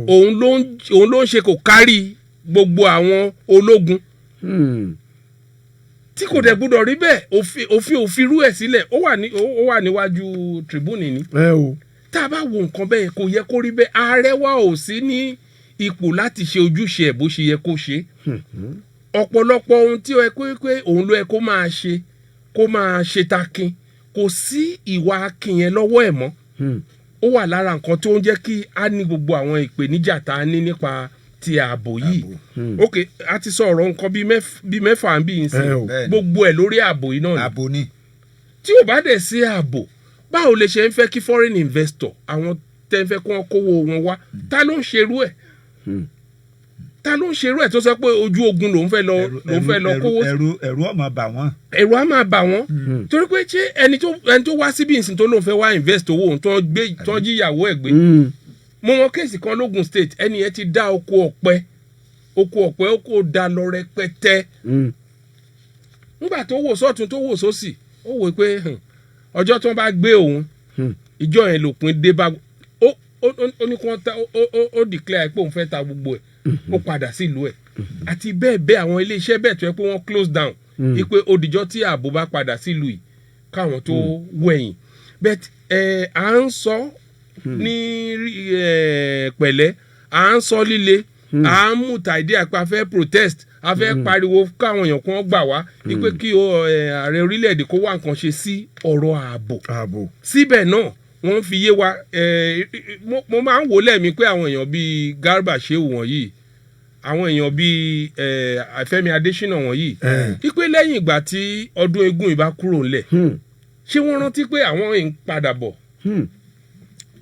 òun ló ń ṣe kò kárí gbogbo àwọn ológun tí kò dẹ̀ gbọ́dọ̀ rí bẹ́ẹ̀ òfin rú ẹ̀ sílẹ̀ ó wà níwájú Tribune ní tá a bá wo nǹkan bẹ́ẹ̀ kò yẹ kó rí bẹ́ẹ̀ ààrẹ wa ò sí ní ipò láti ṣe ojúṣe ẹ̀ bó ṣe yẹ kó ṣe ọ̀pọ̀lọpọ̀ ohun tí ó yẹ pé òun ló yẹ kó máa ṣe takin kò sí ìwà akin yẹn lọ́wọ́ ẹ̀ mọ́ ó wà lára nǹkan tó ń jẹ́ kí a ní gbogbo àwọn ìpèníjà tá a ní nípa ti ààbò yìí ok a ti sọ ọ̀rọ̀ nǹkan bíi mẹ́fà ń bí yín sí gbogbo ẹ̀ lórí ààbò yìí náà ni tí ò bá dẹ̀ sí ààbò báwo lè ṣe ń fẹ́ kí foreign investor àwọn tẹ́ ń fẹ́ kí wọ́n kówó wọn wá ta ló ń ṣerú ẹ̀ tó sọ pé ojú ogun lòun fẹ́ lọ kówó ẹ̀rù á máa bà wọ́n. ẹ̀rù á máa bà wọ́n torí pé ṣé ẹni tó wá síbi ìsìn tó lóun fẹ́ wá invest owó òun tó jíyàwó ẹ̀ gbé mo mọ kéèsì kan lógun state ẹni yẹn ti dá oko ọ̀pẹ ó dá lọ rẹpẹtẹ nígbà tó wò sọ́tún tó wò sósì ó wò pé ọjọ́ tí wọ́n bá gbé òun ìjọ yẹn lòpin dé bá ó ní kí wọ́n ta ó declare pé òun fẹ́ ta gbogbo ẹ̀ ó padà sílùú ẹ̀ àti bẹ́ẹ̀ àwọn iléeṣẹ́ bẹ́ẹ̀ tó yẹ pé wọ́n close down ipe òdìjọ́ tí ààbò bá padà sílùú yìí káwọn tó wẹ̀yìn but à ń sọ ní pẹ̀lẹ́ à ń sọ líle à ń mú tàìdí àpá a fẹ́ protest a fẹ́ pariwo káwọn èèyàn kan gbà wá ipe kí ààrẹ orílẹ̀-èdè kó wá nǹkan ṣe sí ọ̀rọ̀ ààbò síbẹ̀ náà wọ́n fi yé wa mo máa ń wò lẹ́mí pé àwọn èèyàn bíi Garba Shehu wọ̀nyí àwọn èèyàn bíi Fẹ́mi Adésínà wọ̀nyí wípé lẹ́yìn ìgbà tí ọdún eégún ìbá kúrò ńlẹ̀ ṣé wọ́n rántí pé àwọn ń padà bọ̀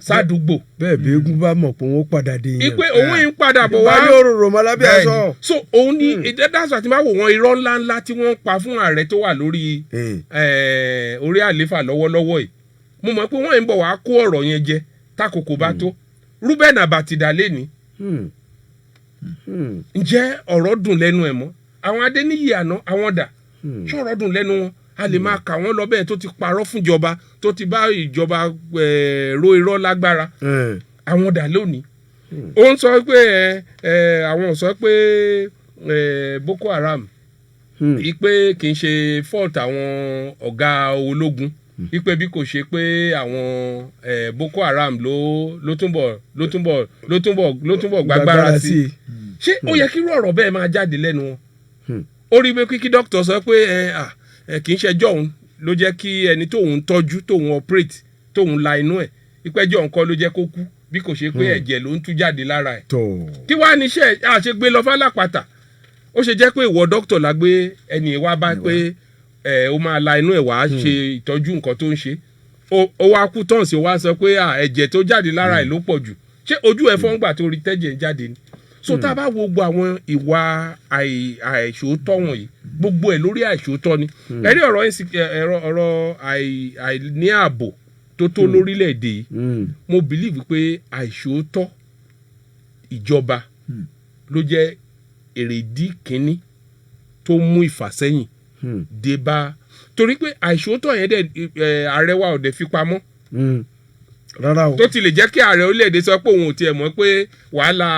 sádùúgbò. bẹ́ẹ̀ bí eégún bá mọ̀ pé wọ́n padà dé yẹn. ipe òun ń padà bọ̀ wá. ìbáyọ̀ òróró mọ́lábí aṣọ. so òun ní ìdẹ́dàsọ àti máa wò wọ́n irọ́ ńláńlá tí wọ́n pa fún ààrẹ tó wà lórí orí àléfà lọ́wọ́lọ́wọ́ yìí mo mọ̀ pé wọ́n ń bọ̀ wá kó ọ̀rọ̀ yẹn jẹ tákòkò bá tó Reuben Abatida lẹ́ni ǹjẹ́ ọ̀rọ̀ dùn lẹ́nu ẹ̀ mọ́ àwọn Adéníyì àná àwọn dà ṣọ̀rọ̀ dùn lẹ́nu wọn a lè máa kà wọ́n lọ bẹ́ẹ̀ tó ti parọ́ fúnjọba tó ti bá ìjọba ro irọ́ lágbára àwọn dà lónìí ó ń sọ pé àwọn sọ pé Boko Haram ipe kì í ṣe fault àwọn ọ̀gá ológun ipe bí kò ṣe pé àwọn Boko Haram ló túnbọ̀ gbàgbára sí ṣé ó yẹ kí irú ọ̀rọ̀ bẹ́ẹ̀ máa jáde lẹ́nu wọn ó rí pé kí dókítà sọ pé kì í ṣẹjọ́ òun ló jẹ́ kí ẹni tóun tọ́jú tóun operate tóun la inú ẹ̀ ìpẹ́jọ́ nǹkan ló jẹ́ kó kú bí kò ṣe pé ẹ̀jẹ̀ ló ń tú jáde lára ẹ̀ kí wàá níṣẹ́ àṣegbé lọ fálápàtà ó ṣe jẹ́ pé ìwọ dókítà la gbé ẹni wá bá pé ó máa la inú ẹ̀ wá ṣe ìtọ́jú nǹkan tó ń ṣe ó wá kú tán sí wá sọ pé ẹ̀jẹ̀ tó jáde lára ẹ̀ ló pọ̀ jù ṣé ojú ẹ̀ fọ́ngbà tó rí tẹ́jẹ̀ ń jáde ni so tá a bá wo gbogbo àwọn ìwà àìṣòótọ́ wọ̀nyí gbogbo ẹ̀ lórí àìṣòótọ́ ni ẹ̀rí ọ̀rọ̀ àìní ààbò tó tó lórílẹ̀‐èdè yìí mo believe pé àìṣòótọ́ ìjọba ló jẹ́ èrèdí kínní tó mú ìfàsẹ́yìn dé bá torí pé àìṣòótọ́ yẹn dẹ̀ ààrẹ wa ò dẹ̀ fi pamọ́ rárá o tó ti lè jẹ́ kí ààrẹ orílẹ̀‐èdè sọ pé òun ò tiẹ̀ mọ̀ pé wàhálà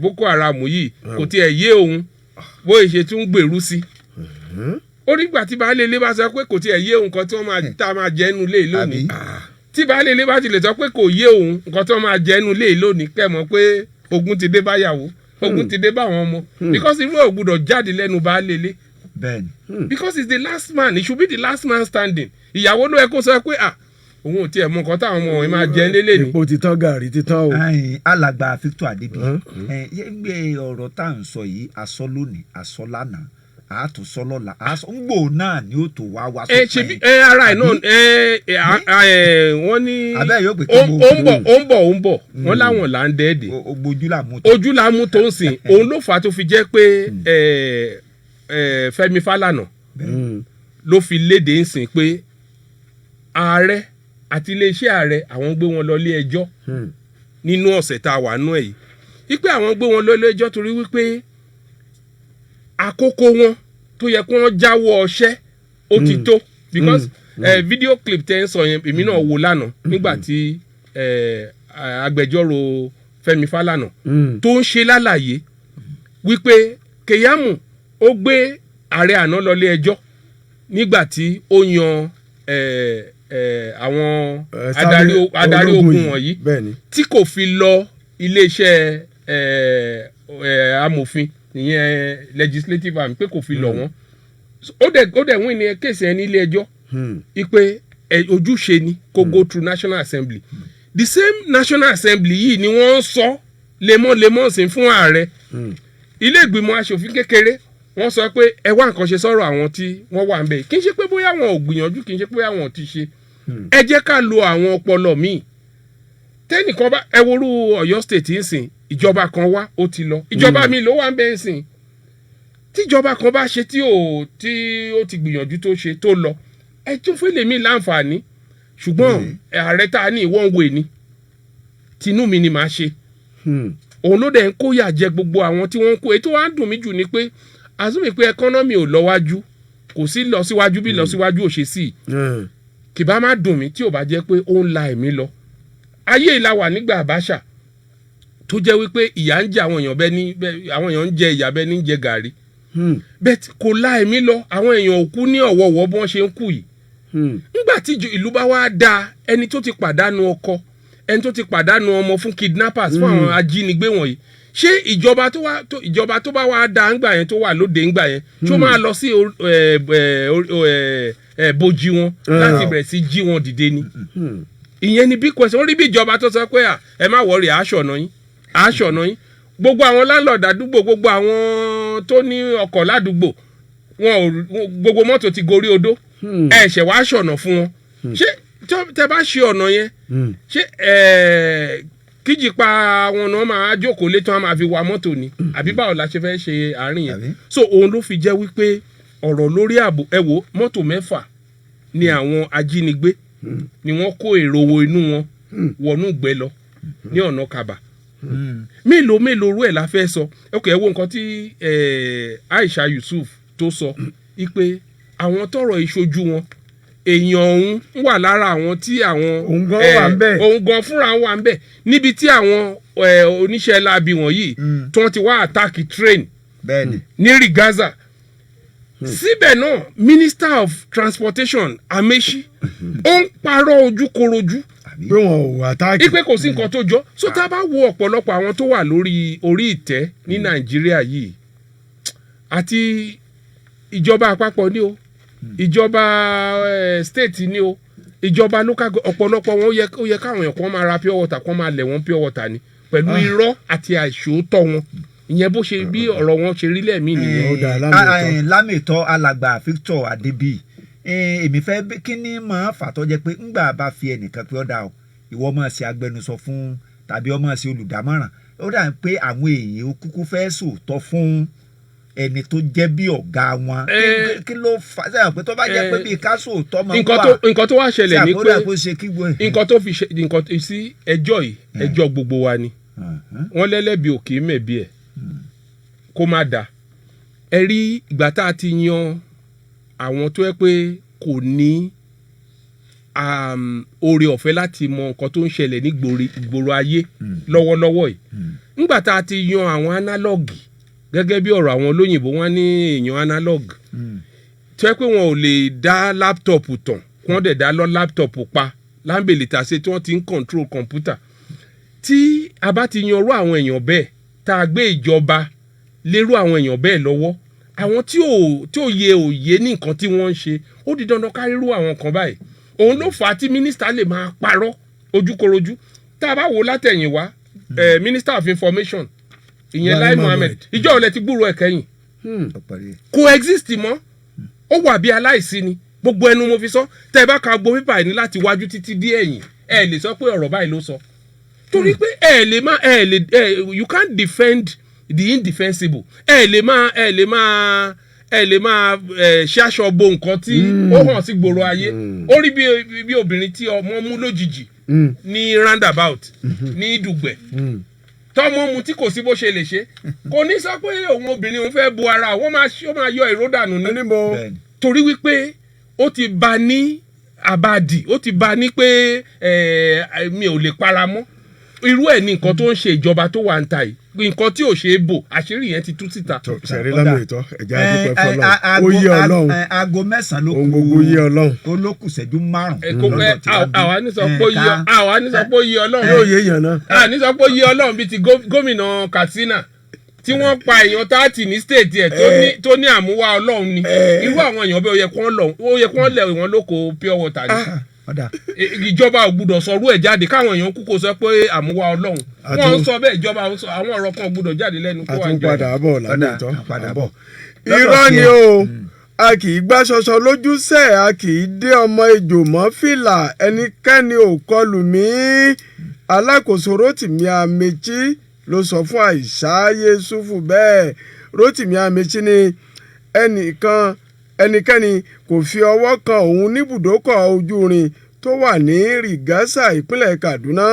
Boko Haram yìí kò tiẹ̀ yé òun bóyá ṣe tún gbèrú sí ó nígbà tí baálé ilé bá sọ pé kò tiẹ̀ yé òun nǹkan tí wọ́n máa jẹ nínú ilé lónìí tí baálé ilé bá ti lè sọ pé kò yé òun nǹkan tí wọ́n máa jẹ nínú ilé lónìí kẹ́ mọ̀ pé ogun ti dé báyàwó ogun ti dé báwọn ọmọ because irú ò gbúdọ̀ jáde lẹ́nu baálé ilé because he's the last man he should be the last man standing ìyàwó ló yẹ kó sọ pé òun ò tiẹ̀ mọ nǹkan táwọn ọmọ wọn máa jẹ nílé ni. epo ti tán gàrí ti tán o. alàgbà Victor Adébíyì ẹgbẹ́ ọ̀rọ̀ tá à ń sọ yìí asọ́ lónìí asọ́ lánàá àátò sọlọ́la ngbò náà ni ó tó wá wá sọ pé ara ẹ̀ náà wọ́n ní ó ń bọ̀ wọ́n láwọn là ń dẹ́ẹ̀dẹ̀ ojú la mú tó ń sìn òun ló fà á tó fi jẹ́ pé Fẹ́mi Fálànà ló fi léde ń sìn pé ààrẹ àti iléeṣẹ́ ààrẹ àwọn gbé wọn lọ ilé ẹjọ́ nínú ọ̀sẹ̀ tá a wà nú ẹ̀ yìí wípé àwọn gbé wọn lọ ilé ẹjọ́ torí wípé àkókò wọn tó yẹ kí wọ́n jáwọ́ ọṣẹ́ ó ti tó because video clip tẹ́ ń sọ yẹn èmi náà wò lánàá nígbà tí agbẹjọ́rò Fẹ́mi Fálànà tó ń ṣe lálàyé wípé Keyamo ó gbé ààrẹ àná lọ ilé ẹjọ́ nígbà tí ó yan àwọn adarí ogun wọ̀nyí tí kò fi lọ iléeṣẹ́ amòfin ìyẹn legislative arm pé kò fi lọ wọn ó dẹ̀ wọ́n ní kéèsì ẹni ilé ẹjọ́ ipe ojúṣe ni kó go through National Assembly the same National Assembly yìí ni wọ́n ń sọ lemọ́lemọ́ sí fún ààrẹ ilé ìgbìmọ̀ asòfin kékeré wọ́n sọ pé ẹ wá nǹkan ṣe sọ̀rọ̀ àwọn tí wọ́n wà ń bẹ̀ kì í ṣe pé bóyá wọn ò gbìyànjú kì í ṣe pé bóyá wọn ò ti ṣe ẹ jẹ́ ká lo àwọn ọpọlọ míì tẹ́nìkan bá ẹ worú Ọ̀yọ́ state ń sìn ìjọba kan wá ó ti lọ ìjọba mi ló wà ń bẹ̀ ń sìn tíjọba kan bá ṣe tí ó ti gbìyànjú tó ṣe tó lọ ẹ tún fẹ́ lèmi láǹfààní ṣùgbọ́n ààrẹ tá a ní one way ni tinú mi ni màá ṣe òun ló dẹ̀ ń kóyà jẹ gbogbo àwọn tí wọ́n ń kó ètò wa ń dùn mí jù ni pé àzúmi pé ẹkọ́nọ́mì ò lọ wájú kò sí lọ síwájú bí lọ síwájú ò ṣe sí kì bá má dùn mí tí ò bá jẹ́ pé ó ń la ẹ̀mí lọ ayé ìlà wà nígbà Abacha tó jẹ́ wípé ìyà ń jẹ àwọn èèyàn bẹ́ẹ̀ ní àwọn èèyàn ń jẹ ìyà bẹ́ẹ̀ ní ń jẹ gàrí bẹ́ẹ̀ kò la ẹ̀mí lọ àwọn èèyàn ò kú ní ọ̀wọ̀ọ̀wọ̀ bí wọ́n ṣe ń kú yìí nígbà tí ìlú bá wá da ẹni tó ti pàdánù ọkọ ẹni tó ti pàdánù ọmọ fún kidnappers fún àwọn ajínigbé wọ̀nyí ṣé ìjọba tó bá wá da ńgbà yẹn tó wà lóde ńgbà yẹn tó máa lọ sí bójì wọn láti bẹ̀rẹ̀ sí jí wọn dìde ni ìyẹn ni bí question ó rí bí ìjọba tó sọ pé ẹ má wọrí àṣọ̀nà yín gbogbo àwọn landlord àdúgbò gbogbo àwọn tó ní ọkọ̀ ládùúgbò gbogbo mọ́tò ti gorí odó ẹ ṣẹ̀ wá ṣọ̀nà fún wọn ṣé tẹ bá ṣe ọ̀nà yẹn ṣé kíjìpá wọn náà máa jókòó létí wọn máa fi wa mọ́tò ni àbí báwo la ṣe fẹ́ ṣe àárín yẹn so òun ló fi jẹ́ wípé ọ̀rọ̀ lórí ààbò ẹ wo mọ́tò 6 ni àwọn ajínigbé ni wọ́n kó èrò wo inú wọn wọnú ìgbẹ́ lọ ní ọ̀nà Kàbà mélòó rú ẹ̀ la fẹ́ sọ ok ẹ wo nǹkan tí Aisha Yusuf tó sọ ipe àwọn tọrọ ìṣojú wọn èèyàn ọ̀hún wà lára àwọn tí àwọn òun gan wà ń bẹ̀. òun gan fúnra wà ń bẹ̀ níbi tí àwọn oníṣẹ́ láabi wọ̀nyí tí wọ́n ti wá àtàkì train ní Rigaza. Síbẹ̀ náà Minister of Transportation Amechi ó ń parọ́ ojúkorojú pé wọn ò àtàkì. ipe kò sí nǹkan tó jọ so tá a bá wo ọ̀pọ̀lọpọ̀ àwọn tó wà lórí orí ìtẹ́ ní Nàìjíríà yìí àti ìjọba àpapọ̀ ni o ìjọba state ni o ìjọba local ọ̀pọ̀lọpọ̀ wọn ó yẹ káwọn èèyàn kan máa ra pure water kan máa lẹ̀ wọ́n pure water ni pẹ̀lú irọ́ àti àìṣòótọ́ wọn ìyẹn bó ṣe bí ọ̀rọ̀ wọn ṣe rí lẹ́ẹ̀mí nìyẹn. Lámìtọ́ alàgbà Victor Adébíyì èmi fẹ́ kí ni máa fàtọ́ jẹ́ pé ńgbà bá fi ẹnìkan pé ọ̀dà o ìwọ máa ṣe agbẹnusọ fún tàbí ọmọ ṣe olùdámọ̀ràn ó dà pé àwọn èèyàn kúkú fẹ́ sòótọ́ fún ẹni tó jẹ́ bí ọ̀gá wọn kí ló fà sẹ́yìn pé tó bá jẹ́ pé bí ká sòótọ́ máa wà nǹkan tó wá ṣẹlẹ̀ ni pé nǹkan tó fi ṣe nǹkan sí ẹjọ́ yìí ẹjọ́ gbogbo wa ni wọ́n lẹ́lẹ́bi òkè mẹ̀bi ẹ̀ kó má da ẹ rí ìgbà tá a ti yan àwọn tó yẹ pé kò ní oore ọ̀fẹ́ láti mọ nǹkan tó ń ṣẹlẹ̀ ní ìgboro ayé lọ́wọ́lọ́wọ́ yìí nígbà tá a ti yan àwọn análọ́ọ̀gì gẹ́gẹ́ bí ọ̀rọ̀ àwọn olóyìnbó wọn ní èèyàn análọ́ọ̀gì tó yẹ pé wọn ò lè dá láptọ̀pù tàn kí wọ́n dẹ̀ dá lọ láptọ̀pù pa láǹbẹ̀lì tàṣe tí wọ́n ti ń control kọ̀ǹpútà tí a bá ti yan irú àwọn èèyàn bẹ́ẹ̀ tá a gbé ìjọba lérú àwọn èèyàn bẹ́ẹ̀ lọ́wọ́ àwọn tí ò yẹ òye ní nǹkan tí wọ́n ń ṣe ó di dandan ká rírú àwọn kan báyìí òun ló fà á tí mínísítà lè máa parọ́ ojúkorojú tá a bá wò látẹ̀yìnwá minister of information ìyẹn Lai Mohammed ìjọ ọ̀lẹ́ ti gbúrò ẹ̀ kẹ́yìn kò exist mọ́ ó wà bí aláìsí ni gbogbo ẹnu mo fi sọ tẹ́ ẹ bá ka gbogbo pípa ní láti wájú títí dé ẹ̀yìn ẹ lè sọ pé ọ̀rọ̀ báyìí ló sọ torí pé you can't defend the indefensible ẹ lè máa ṣaṣọ bo nǹkan tí ó hàn sí gbòòrò ayé ó rí bí obìnrin tí ọmọ mú lójijì ní roundabout ní Dùgbẹ̀ tọmọ mu tí kò sí bó ṣe lè ṣe kò ní sọ pé òun obìnrin òun fẹ́ bu ara ó máa yọ ìró dànù ní torí wípé ó ti bá ní àbàdì ó ti bá ní pé mi ò lè para mọ́ irú ẹ̀ ní nǹkan tó ń ṣe ìjọba tó wà ń ta yìí nǹkan tí ò ṣe é bò àṣírí yẹn ti tú síta. sẹ̀rí lámì ìtọ́ ẹ̀já dúpẹ́ fọlọ́run ó yé ọlọ́run aago 9 ló kù ohun gbogbo yé ọlọ́run ó ló kù ṣẹ́jú 5. àwa ní sọ pé ó yé ọlọ́run yóò yé èèyàn náà. a ní sọ pé ó yé ọlọ́run bíi ti gómìnà Katsina tí wọ́n pa èèyàn 30 ní state ẹ̀ tó ní àmúwá ọlọ́run ni irú àwọn èèyàn bẹ́ẹ̀ ó yẹ kí wọ́n lẹ̀ wọ́n lóko pure water ni ìjọba ò gbúdọ̀ sọrú ẹ̀ jáde káwọn èèyàn kúkò sọ pé àmúwá ọlọ́run wọ́n sọ bẹ́ẹ̀ ìjọba àwọn ọ̀rọ̀ kan gbúdọ̀ jáde lẹ́nu kó wá ń jọ. àtúnpadà bọ̀ lánàá ìtọ́ padà bọ̀. irọ́ ni o a kì í gbá ṣọṣọ lójúṣẹ́ a kì í dé ọmọ ejò mọ́ fìlà ẹnikẹ́ni ò kọlù mí alákòóso Rotimi Amechi ló sọ fún Aisha Yesufu bẹ́ẹ̀ Rotimi Amechi ni ẹnikẹ́ni kò fi ọwọ́ kan òun níbùdókọ̀ ojú irin tó wà ní Rigaza ìpínlẹ̀ Kaduna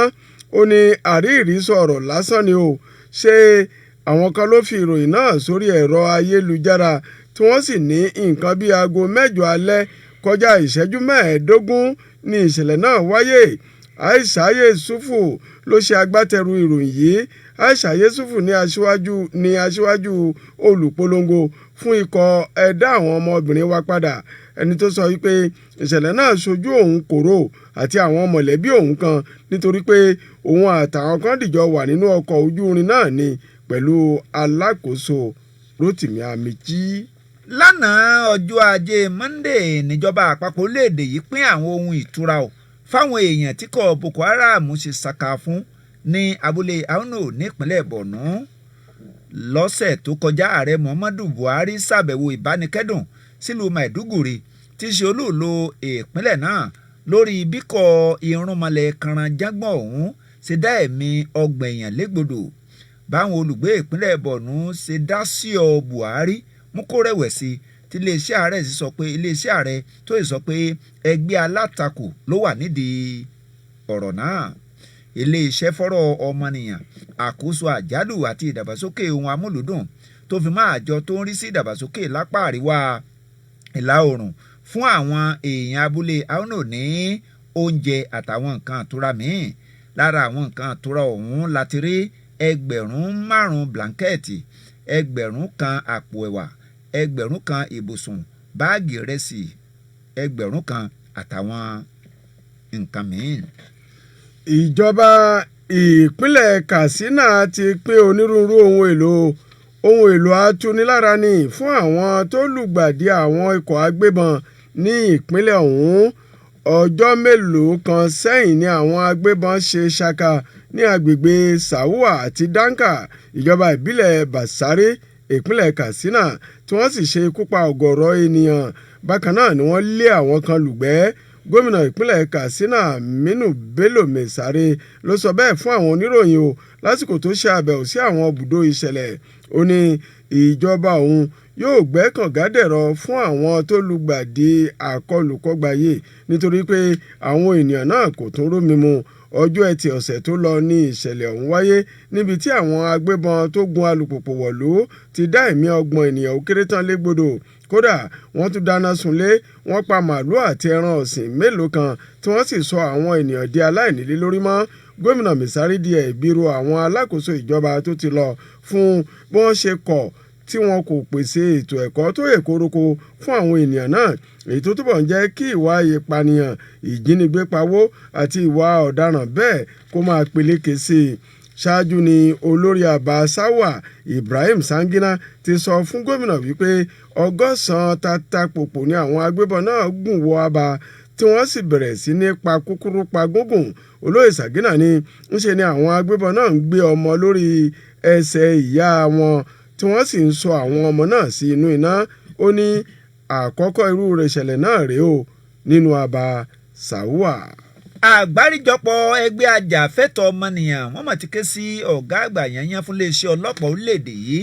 ó ní àríìrísọ ọ̀rọ̀ lásán ni ó ṣe àwọn kan ló fi ìròyìn náà sórí ẹ̀rọ ayélujára tí wọ́n sì ní nǹkan bíi aago 8 alẹ́ kọjá ìṣẹ́jú 15 ní ìṣẹ̀lẹ̀ náà wáyé Aisha Yesufu ló ṣe agbátẹrù ìròyìn yìí Aisha Yesufu ní aṣíwájú olùpolongo fún ikọ̀ ẹ̀dá àwọn ọmọbìnrin wa padà ẹni tó sọ wípé ìṣẹ̀lẹ̀ náà ṣojú òun kòró àti àwọn mọ̀lẹ́bí òun kan nítorí pé òun àtàwọn kan dìjọ wà nínú ọkọ̀ ojú irin náà ni pẹ̀lú alákòóso Rotimi Amechi. lánàá ọjọ́ ajé Monday níjọba àpapọ̀ orílẹ̀-èdè yìí pín àwọn ohun ìtura o fáwọn èèyàn tí kò Boko Haram ṣe ṣàkà fún ní abúlé Auno nípínlẹ̀ Borno lọ́sẹ̀ tó kọjá ààrẹ Muhammadu Buhari ṣàbẹ̀wò ìbánikẹ́dùn sílùú Maiduguri tí ṣe olúùlú ìpínlẹ̀ náà lórí bíkọ́ irúnmọlẹ̀ kànránjágbọ̀n ọ̀hún ṣe dá ẹ̀mí 30 èèyàn légbodò báwọn olùgbé ìpínlẹ̀ Borno ṣe dá sí ọ Buhari mú kó rẹ̀wẹ̀sì tí iléeṣẹ́ ààrẹ sì sọ pé iléeṣẹ́ ààrẹ tó sì sọ pé ẹgbẹ́ alátakò ló wà nídìí ọ̀rọ̀ náà iléeṣẹ́ fọ́rọ̀ ọmọnìyàn àkóso àjálù àti ìdàgbàsókè ohun amúlùdùn tó fi máa àjọ tó ń rí sí ìdàgbàsókè lápá àríwá ìlà oòrùn fún àwọn èèyàn abúlé Auno ní oúnjẹ àtàwọn nǹkan àtura míì. Lára àwọn nǹkan àtura ọ̀hún láti rí 5,000 blanketi, 1,000 àpò ẹ̀wà, 1,000 ibùsùn, báàgì ìrẹsì 1,000 àtàwọn nǹkan míì. Ìjọba ìpínlẹ̀ Katsina ti pín onírúurú ohun èlò atunilára ní fún àwọn tó lùgbàdì àwọn ikọ̀ agbébọn ní ìpínlẹ̀ ọ̀hún. Ọjọ́ mélòó kan sẹ́yìn ni àwọn agbébọn ṣe ṣaka ní agbègbè Sawa àti Danka ìjọba ìbílẹ̀ Basari ìpínlẹ̀ Katsina tí wọ́n sì ṣe ikú pa ọ̀gọ̀rọ̀ ènìyàn. Bákan náà ni wọ́n lé àwọn kan lùgbẹ́. Gómìnà ìpínlẹ̀ Katsina Aminu Bello Mesare ló sọ bẹ́ẹ̀ fún àwọn oníròyìn o lásìkò tó ṣe àbẹ̀wò sí àwọn ibùdó ìṣẹ̀lẹ̀. Ó ní ìjọba òun yóò gbẹ́ kàngádẹ̀rọ fún àwọn tó lùgbàdì àkọlùkọgbàyè nítorí pé àwọn ènìyàn náà kò tún rómi mu. Ọjọ́ Ẹtì ọ̀sẹ̀ tó lọ ní ìṣẹ̀lẹ̀ ọ̀hún wáyé níbi tí àwọn agbébọn tó gun alùpùpù wọ̀lú ti dá ẹ̀mí 30 ènìyàn ó kéré tán légbodò. Kódà wọ́n tún dáná sunlé, wọ́n pa màálù àti ẹran ọ̀sìn mélòó kan tí wọ́n sì sọ àwọn ènìyàn di aláìnílé lórí mọ́. Gómìnà Mesari di ẹ̀bi ru àwọn alákòóso ìjọba tó ti lọ fún bí wọ́n ṣe kọ̀ tí wọn kò pèsè ètò ẹ̀kọ́ tó yè kóroko fún àwọn ènìyàn náà, èyí tó túbọ̀ ń jẹ́ kí ìwà ìpànìyàn, ìjínigbé pawó àti ìwà ọ̀daràn bẹ́ẹ̀ kó máa peléke sí i. Ṣáájú ni olórí àbá Sawa Ibrahim Sangina ti sọ fún gómìnà wípé 100 tatapòpò ni àwọn agbébọn náà gùn wọ àbá tí wọ́n sì bẹ̀rẹ̀ sí ní pa kúkúrú pa gúngùn. Olóyè Sangina ní ńṣe ni àwọn agbébọn náà ń gbé ọmọ lórí ẹsẹ̀ ìyá wọn tí wọ́n sì ń sọ àwọn ọmọ náà sí inú iná. Ó ní àkọ́kọ́ irú rẹ̀ ṣẹlẹ̀ náà rèé o nínú àbá Sawa. Àgbáríjọpọ̀ ẹgbẹ́ ajàfẹ́tọ̀ọ́ ọmọnìyàn wọ́n mọ̀ ti ké sí ọ̀gá àgbà yanyan fún iléeṣẹ́ ọlọ́pàá orílẹ̀-èdè yìí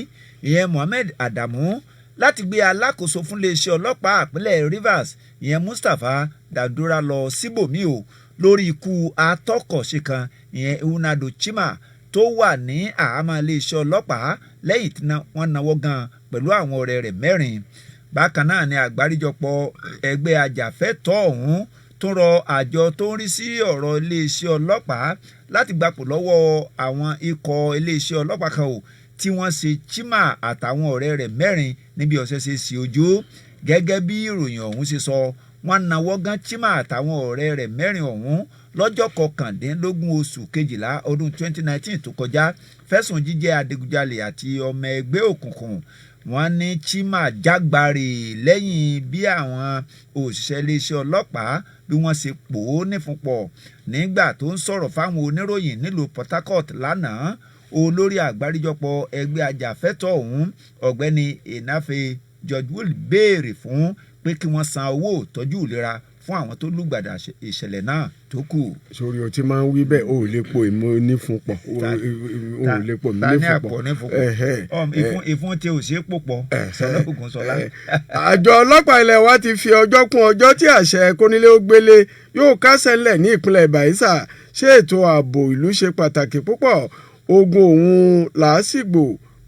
ìyẹn Mohammed Adamu láti gbé alákòóso fún iléeṣẹ́ ọlọ́pàá ìpínlẹ̀ Rivers ìyẹn Mustapha Dadura lọ síbòmíì o lórí ikú atọ́kọ̀ṣe kan ìyẹn Iheanacho Chima tó wà ní àhámọ́ iléeṣẹ́ ọlọ́pàá lẹ́yìn tí wọ́n náwó gan pẹ̀lú àwọn ọ̀rẹ́ rẹ̀ 4. Bákan náà ni àgbáríjọpọ̀ ẹgbẹ́ ajàfẹ́tọ̀ọ́ ọ̀hún tún rọ àjọ tó ń rí sí ọ̀rọ̀ iléeṣẹ́ ọlọ́pàá láti gbapò lọ́wọ́ àwọn ikọ̀ iléeṣẹ́ ọlọ́pàá kan o tí wọ́n ṣe Chima àtàwọn ọ̀rẹ́ rẹ̀ 4 níbi ọ̀sẹ̀ ṣe sí ojú. Gẹ́gẹ́ bí ìròyìn ọ̀hún ṣe sọ, wọ́n náwó gan Chima àtàwọn ọ̀rẹ́ rẹ̀ 4 ọ̀hún lọ́jọ́ 19 oṣù kejìlá ọdún 2019 tó kọjá fẹ̀sùn jíjẹ́ adigunjalè àti ọmọ ẹgbẹ́ òkùnkùn. Wọ́n ní Chima jágbárì lẹ́yìn bí àwọn òṣìṣẹ́ iléeṣẹ́ ọlọ́pàá bí wọ́n ṣe pò ó nífunpọ̀. Nígbà tó ń sọ̀rọ̀ fáwọn oníròyìn nílùú Port Harcourt lánàá, olórí àgbáríjọpọ̀ ẹgbẹ́ ajàfẹ́tọ̀ọ́ ọ̀hún ọ̀gbẹ́ni Enafe George Will béèrè fún pé kí wọ́n san owó ìtọ́jú ìlera fún àwọn tó lùgbàdà ìṣẹ̀lẹ̀ náà tó kù. Sórí o ti máa ń wí bẹ́ẹ̀ o ò lè po ìmọ̀ onífunpọ̀ o ò lè po ìmọ̀ onífunpọ̀ ìfún tí o ṣe é pò pọ̀ sọlá ògùn sọlá. Àjọ ọlọ́pàá ilẹ̀ wa ti fi ọjọ́ kún ọjọ́ tí àṣẹ kónílé ó gbélé yóò kásẹ̀ ńlẹ̀ ní ìpínlẹ̀ Bayelsa. Ṣé ètò ààbò ìlú ṣe pàtàkì púpọ̀? Ogun òun làásìgbò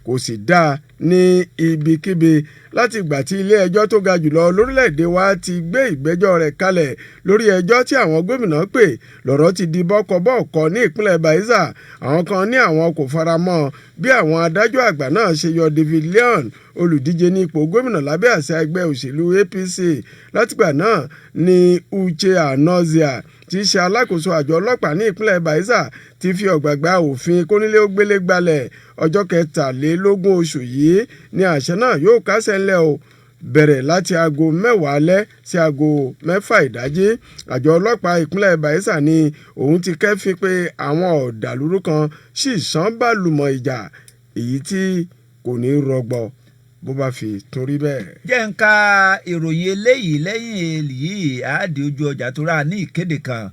kò sì dáa ní ibikíbi láti ìgbà tí ilé ẹjọ́ tó ga jùlọ lórílẹ̀‐èdè wa ti gbé ìgbẹ́jọ́ rẹ̀ kalẹ̀ lórí ẹjọ́ tí àwọn gómìnà pè. Lọ́rọ̀ ti di bọ́kọ̀bọ́ọ̀kọ́ ní ìpínlẹ̀ Bayelsa. Àwọn kan ní àwọn kò fara mọ́ bí àwọn adájọ́ àgbà náà ṣe yọ David Leon olùdíje ní ipò gómìnà lábẹ́ àṣẹ ẹgbẹ́ òṣèlú APC. Látìgbà náà ni Uche Anozia tí í ṣe alákòóso àjọ ọlọ́pàá ní ìpínlẹ̀ Bayelsa ti fi ọ̀gbàgbà òfin kónílé ó gbélé gbalẹ̀. Ọjọ́ 23 oṣù yìí ni àṣẹ náà yóò kásẹ̀ ńlẹ̀ o bẹ̀rẹ̀ láti aago 10 alẹ́ sí aago 6 ìdájí. Àjọ ọlọ́pàá ìpínlẹ̀ Bayelsa ni òun ti kẹ́fín pé àwọn ọ̀dàlúrú kan sì sán bàlùmọ̀ ìjà èyí tí kò ní rọgbọ bó bá fi torí bẹ́ẹ̀. Jẹ́ ń ka ìròyìn eléyìí lẹ́yìn èyí àádé ojú ọjà tó rà ní ìkéde kan.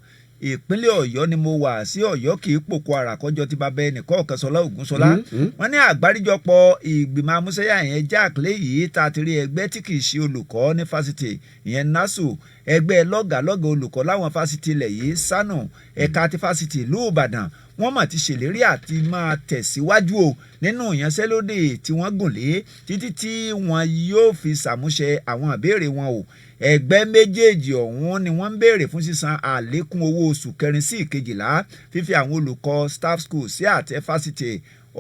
Ìpínlẹ̀ Ọ̀yọ́ ni mo wà sí Ọ̀yọ́ kì í pòkó àràkọ́jọ tí bàbá ẹnìkan ọ̀kan Sọlá Ògúnṣọlá. Wọ́n ní àgbáríjọpọ̀ ìgbìmọ̀ amúṣẹ́yà yẹn Jack léyìí tá a ti rí ẹgbẹ́ tí kì í ṣe olùkọ́ ní fásitì ìyẹn NASU, ẹgbẹ́ lọ́gàlọ́gà olùkọ́ láwọn fásitì ilẹ̀ yìí SANU ẹ̀ka ti fásitì ìlú Ìbàdàn. wọ́n mà ti ṣèlérí àti máa tẹ̀síwájú o nínú ìyanṣẹ́lódì tí wọ́n gùn lé títí tí wọn yóò fi ṣàmúṣe àwọn ìbéèrè wọn o. Ẹgbẹ́ méjèèjì ọ̀hún ni wọ́n ń béèrè fún sísan àlékún owó oṣù kẹrin sí ìkejìlá, fífi àwọn olùkọ́ staff school sí àtẹ fásitì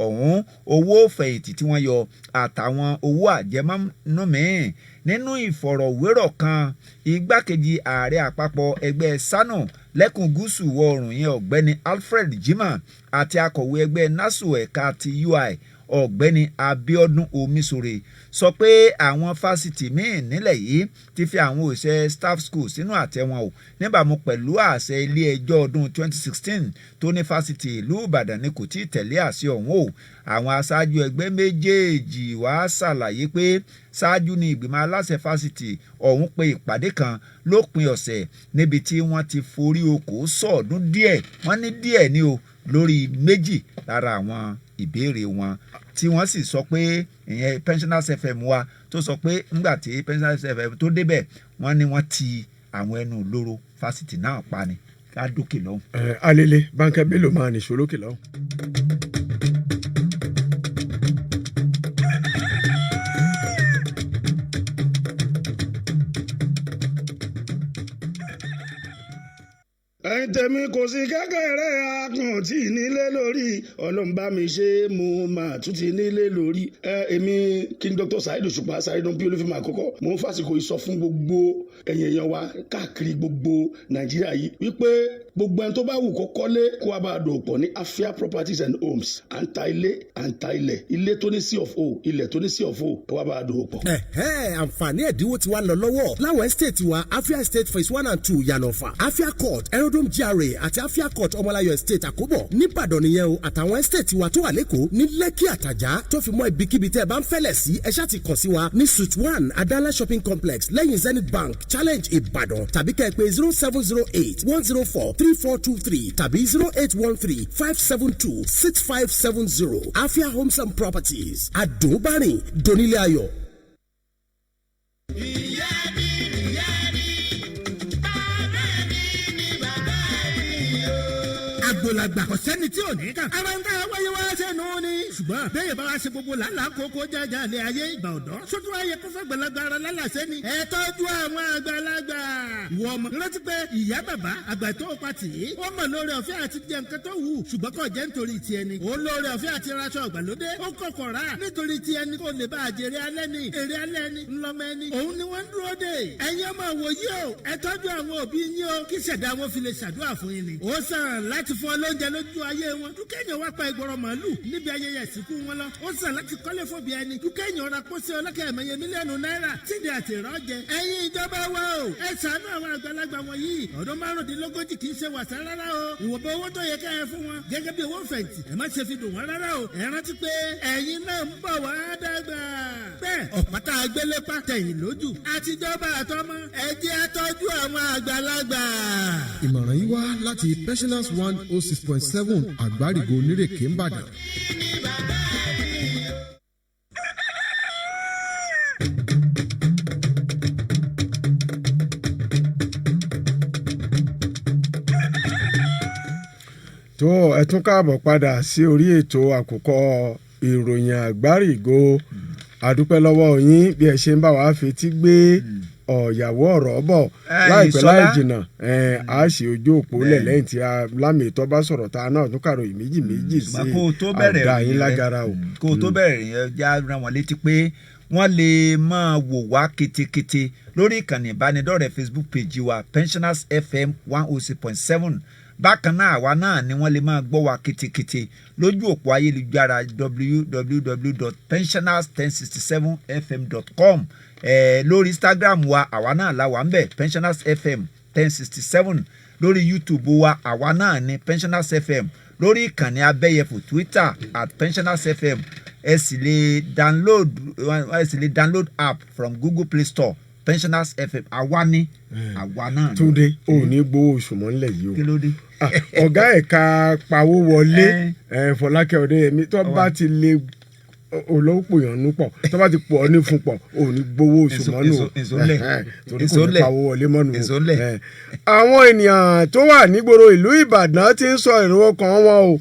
ọ̀hún owó fẹ̀yìntì tí wọ́n yọ àtàwọn owó àjẹmọ́nú míì. Nínú ìfọ̀rọ̀wérọ̀ kan, igbákejì ààrẹ àpapọ̀ ẹgbẹ́ SANU lẹ́kùn gúúsù ìwọ̀ oòrùn yẹn ọ̀gbẹ́ni Alfred Jimoh àti akọ̀wé ẹgbẹ́ NASU ẹ̀ka ti UI ọ̀gbẹ́ni Abiodun Omisore sọ pé àwọn fásitì míì nílẹ̀ yìí ti fi àwọn òṣìṣẹ́ staff school sínú àtẹ wọn o níbàámu pẹ̀lú àṣẹ ilé ẹjọ́ ọdún 2016 tó ní fásitì ìlú Ìbàdàn ni kò tí ì tẹ̀lé àṣẹ ọ̀hún o. Àwọn aṣáájú ẹgbẹ́ méjèèjì wá ṣàlàyé pé ṣáájú ni ìgbìmọ̀ aláṣẹ fásitì ọ̀hún pe ìpàdé kan lópin ọ̀sẹ̀ níbi tí wọ́n ti forí okòó sọ̀ọ́dún díẹ̀, wọ́n ní díẹ̀ ni o, lórí méjì lára àwọn ìbéèrè wọn tí wọ́n sì sọ pé ìyẹn Pensioners FM wa tó sọ pé ńgbà tí Pensioners FM tó débẹ̀ wọ́n ní wọ́n ti àwọn ẹnu lóró fásitì náà pa ni ká dókè lọ́hùn. Alele Bánkẹ́ Bello máa nìṣó lókè lọ́hùn. ẹ̀yin tèmi kò sí kékeré akàn tí nílé lórí Ọlọ́run bá mi ṣe mo máa tún ti nílé lórí. Èmi King Dr. Saheed Òṣùpá Saheedon P Olúfìmọ̀ Àkọ́kọ́ mo ń fàsìkò yìí sọ fún gbogbo ẹ̀yin èèyàn wa káàkiri gbogbo Nàìjíríà yìí wípé gbogbo ẹni tó bá wù kó kọ́lé kó wá bá a dò pọ̀ ní Afia Properties and Homes à ń ta ilé à ń ta ilẹ̀ ilé tó ní C of O ilẹ̀ tó ní C of O ẹ wá bá a dò pọ̀. Àǹfààní ẹ̀dínwó ti wá lọ lọ́wọ́ láwọn estate wa Afia Estate phase 1 and 2 Yanofa, Afia Court Aerodrome GRA àti Afia Court Ọmọláyọ̀ Estate Àkóbọ̀ nìbàdàn nìyẹn o, àtàwọn estate wa tó wà lẹ́kọ̀ọ́ ní Lẹ́kì Àtàjà tó fi mọ́ ibikíbi tẹ́ ẹ bá ń fẹ́lẹ̀ sí ẹ ṣáà ti kàn sí wa ní Suite 1 Adala Shopping Complex lẹ́yìn Zenith Bank Challenge Ìbàdàn tàbí kẹ́ ẹ pé 0708-104-3423 tàbí 0813-572-6570 Afia Homes and Properties àdùnbárìn donílé ayọ̀. agbolagba kò sẹ́ni tí ò ní kà. ara ń ká wáyé wá sẹ́nu ni. ṣùgbọ́n bẹ́ẹ̀ bá wá ṣe gbogbo làálàá kókó jájà lé ayé ìgbà ọ̀dọ́. sótú ayé kó fẹ́ gbẹ̀lagbà ara lálàsẹ́ ni. ẹ tọ́jú àwọn àgbàlagbà. ìwọ ọmọ rántí pé ìyá bàbá àgbà tó pa tì í. ó mọ̀ lórí ọ̀fẹ́ àti jẹ nǹkan tó wù. ṣùgbọ́n kò jẹ́ nítorí tiẹ̀ ni. ó lórí ọ̀fẹ́ àti raṣọ ìgbàlódé. ó kọ̀kọ̀ rà nítorí tiẹ̀ ni kò lè bá àjèrè alẹ́ ni. èrè alẹ́ ni ńlọmọ ẹni. òun ni wọ́n ń dúró dè. ẹ̀yin ọmọ wòyí o. ẹ tọ́jú àwọn òbí yín o. kí ṣẹ̀dá wọn fi lè ṣàdúrà fún yín ni. ó sàn láti fún ọ lóúnjẹ lójú ayé wọn. dúkẹ́yìn wá pa ìgbọ̀rọ̀ màálù níbi ayẹyẹ ìsìnkú wọn lọ. ó sàn láti kọ́lé fòbí ẹni. dúkẹ́yìn ọ̀rá pósí ọlọ́kẹ́ ẹ̀mẹ́yẹ mílíọ̀nù náírà tíde àti ìrọ́jẹ. ẹ̀yin ìjọba wa o. ẹ ṣàánú àwọn àgbàlagbà wọ̀nyí. ọdún márùndínlógójì kì í ṣe wàsá rárá o. ìwọ̀nba owó tó yẹ ká ẹ fún wọn. gẹ́gẹ́ bí owó fẹ̀yìntì ẹ má ṣe fi dùn wọ́n rárá o. ẹ rántí pé ẹ̀yin náà ń bọ̀ wá dàgbà. bẹ́ẹ̀ ọ̀pátá agbélépa tẹ̀yìn lójú. àtijọba àtọmọ ẹ jẹ́ á tọ́jú àwọn àgbàlagbà. ìmọ̀ràn yìí wá láti Pensioners 106.7 àgbárígo onírèké ńbàdàn. tó ẹ tún káàbọ̀ padà sí orí ètò àkókò ìròyìn àgbárígo àdúpẹ́ lọ́wọ́ yín bí ẹ ṣe ń bá wa fetí gbé ọ̀yàwó ọ̀rọ̀ bọ̀ láìpẹ́ láì jìnnà a ṣe ojú òpó lẹ̀ lẹ́yìn tí lámì ìtọ́ bá sọ̀rọ̀ ta náà tún kàròyìn méjì sí àdá yín lágara o. kó o tó bẹ̀rẹ̀ yẹn já rán wọn létí pé wọ́n lè máa wò wá ketekete lórí ìkànnì ìbánidọ́rẹ̀ẹ́ Facebook page wa Pensioners FM 106.7 bákan náà àwa náà ni wọ́n lè máa gbọ́ wa ketekete lójú òpó ayélujára www.pensioners1067fm.com lórí Instagram wa àwa náà la wà ń bẹ̀ Pensioners FM 1067 lórí YouTube wa àwa náà ni Pensioners FM lórí ìkànnì abẹ́yẹfò Twitter @Pensioners FM ẹ sì lè download app from Google Play Store Pensioners FM àwa ni àwa náà. Túndé ò ní gbowó oṣù mọ́ nílẹ̀ yìí o. kí ló dé. ọ̀gá ẹ̀ka pawó wọlé Fọlákẹ́ Ọdẹ́yẹmí tó bá ti lè olówó pòyàn nú pọ̀ tó bá ti pọ̀ ọ́ ní fún pọ̀ ò ní gbowó oṣù mọ́nù torí kò ní pawó wọlé mọ́nù. àwọn ènìyàn tó wà nígboro ìlú Ìbàdàn ti ń sọ èrò ọkàn wọn o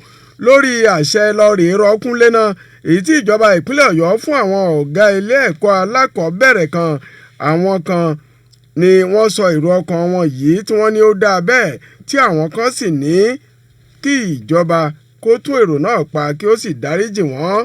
lórí àṣẹ lọ́ọ̀rì rọ́kúnlé náà èyí tí ìjọba ìpínlẹ̀ Ọ̀yọ́ fún àwọn ọ̀gá ilé ẹ̀kọ́ alákọ̀ọ́bẹ̀rẹ̀ kan àwọn kan ni wọ́n sọ èrò ọkàn wọn yìí tí wọ́n ní ó dáa bẹ́ẹ̀ tí àwọn kan sì ní kí ìjọba kó tún èrò náà pa kí ó sì dáríjì wọ́n.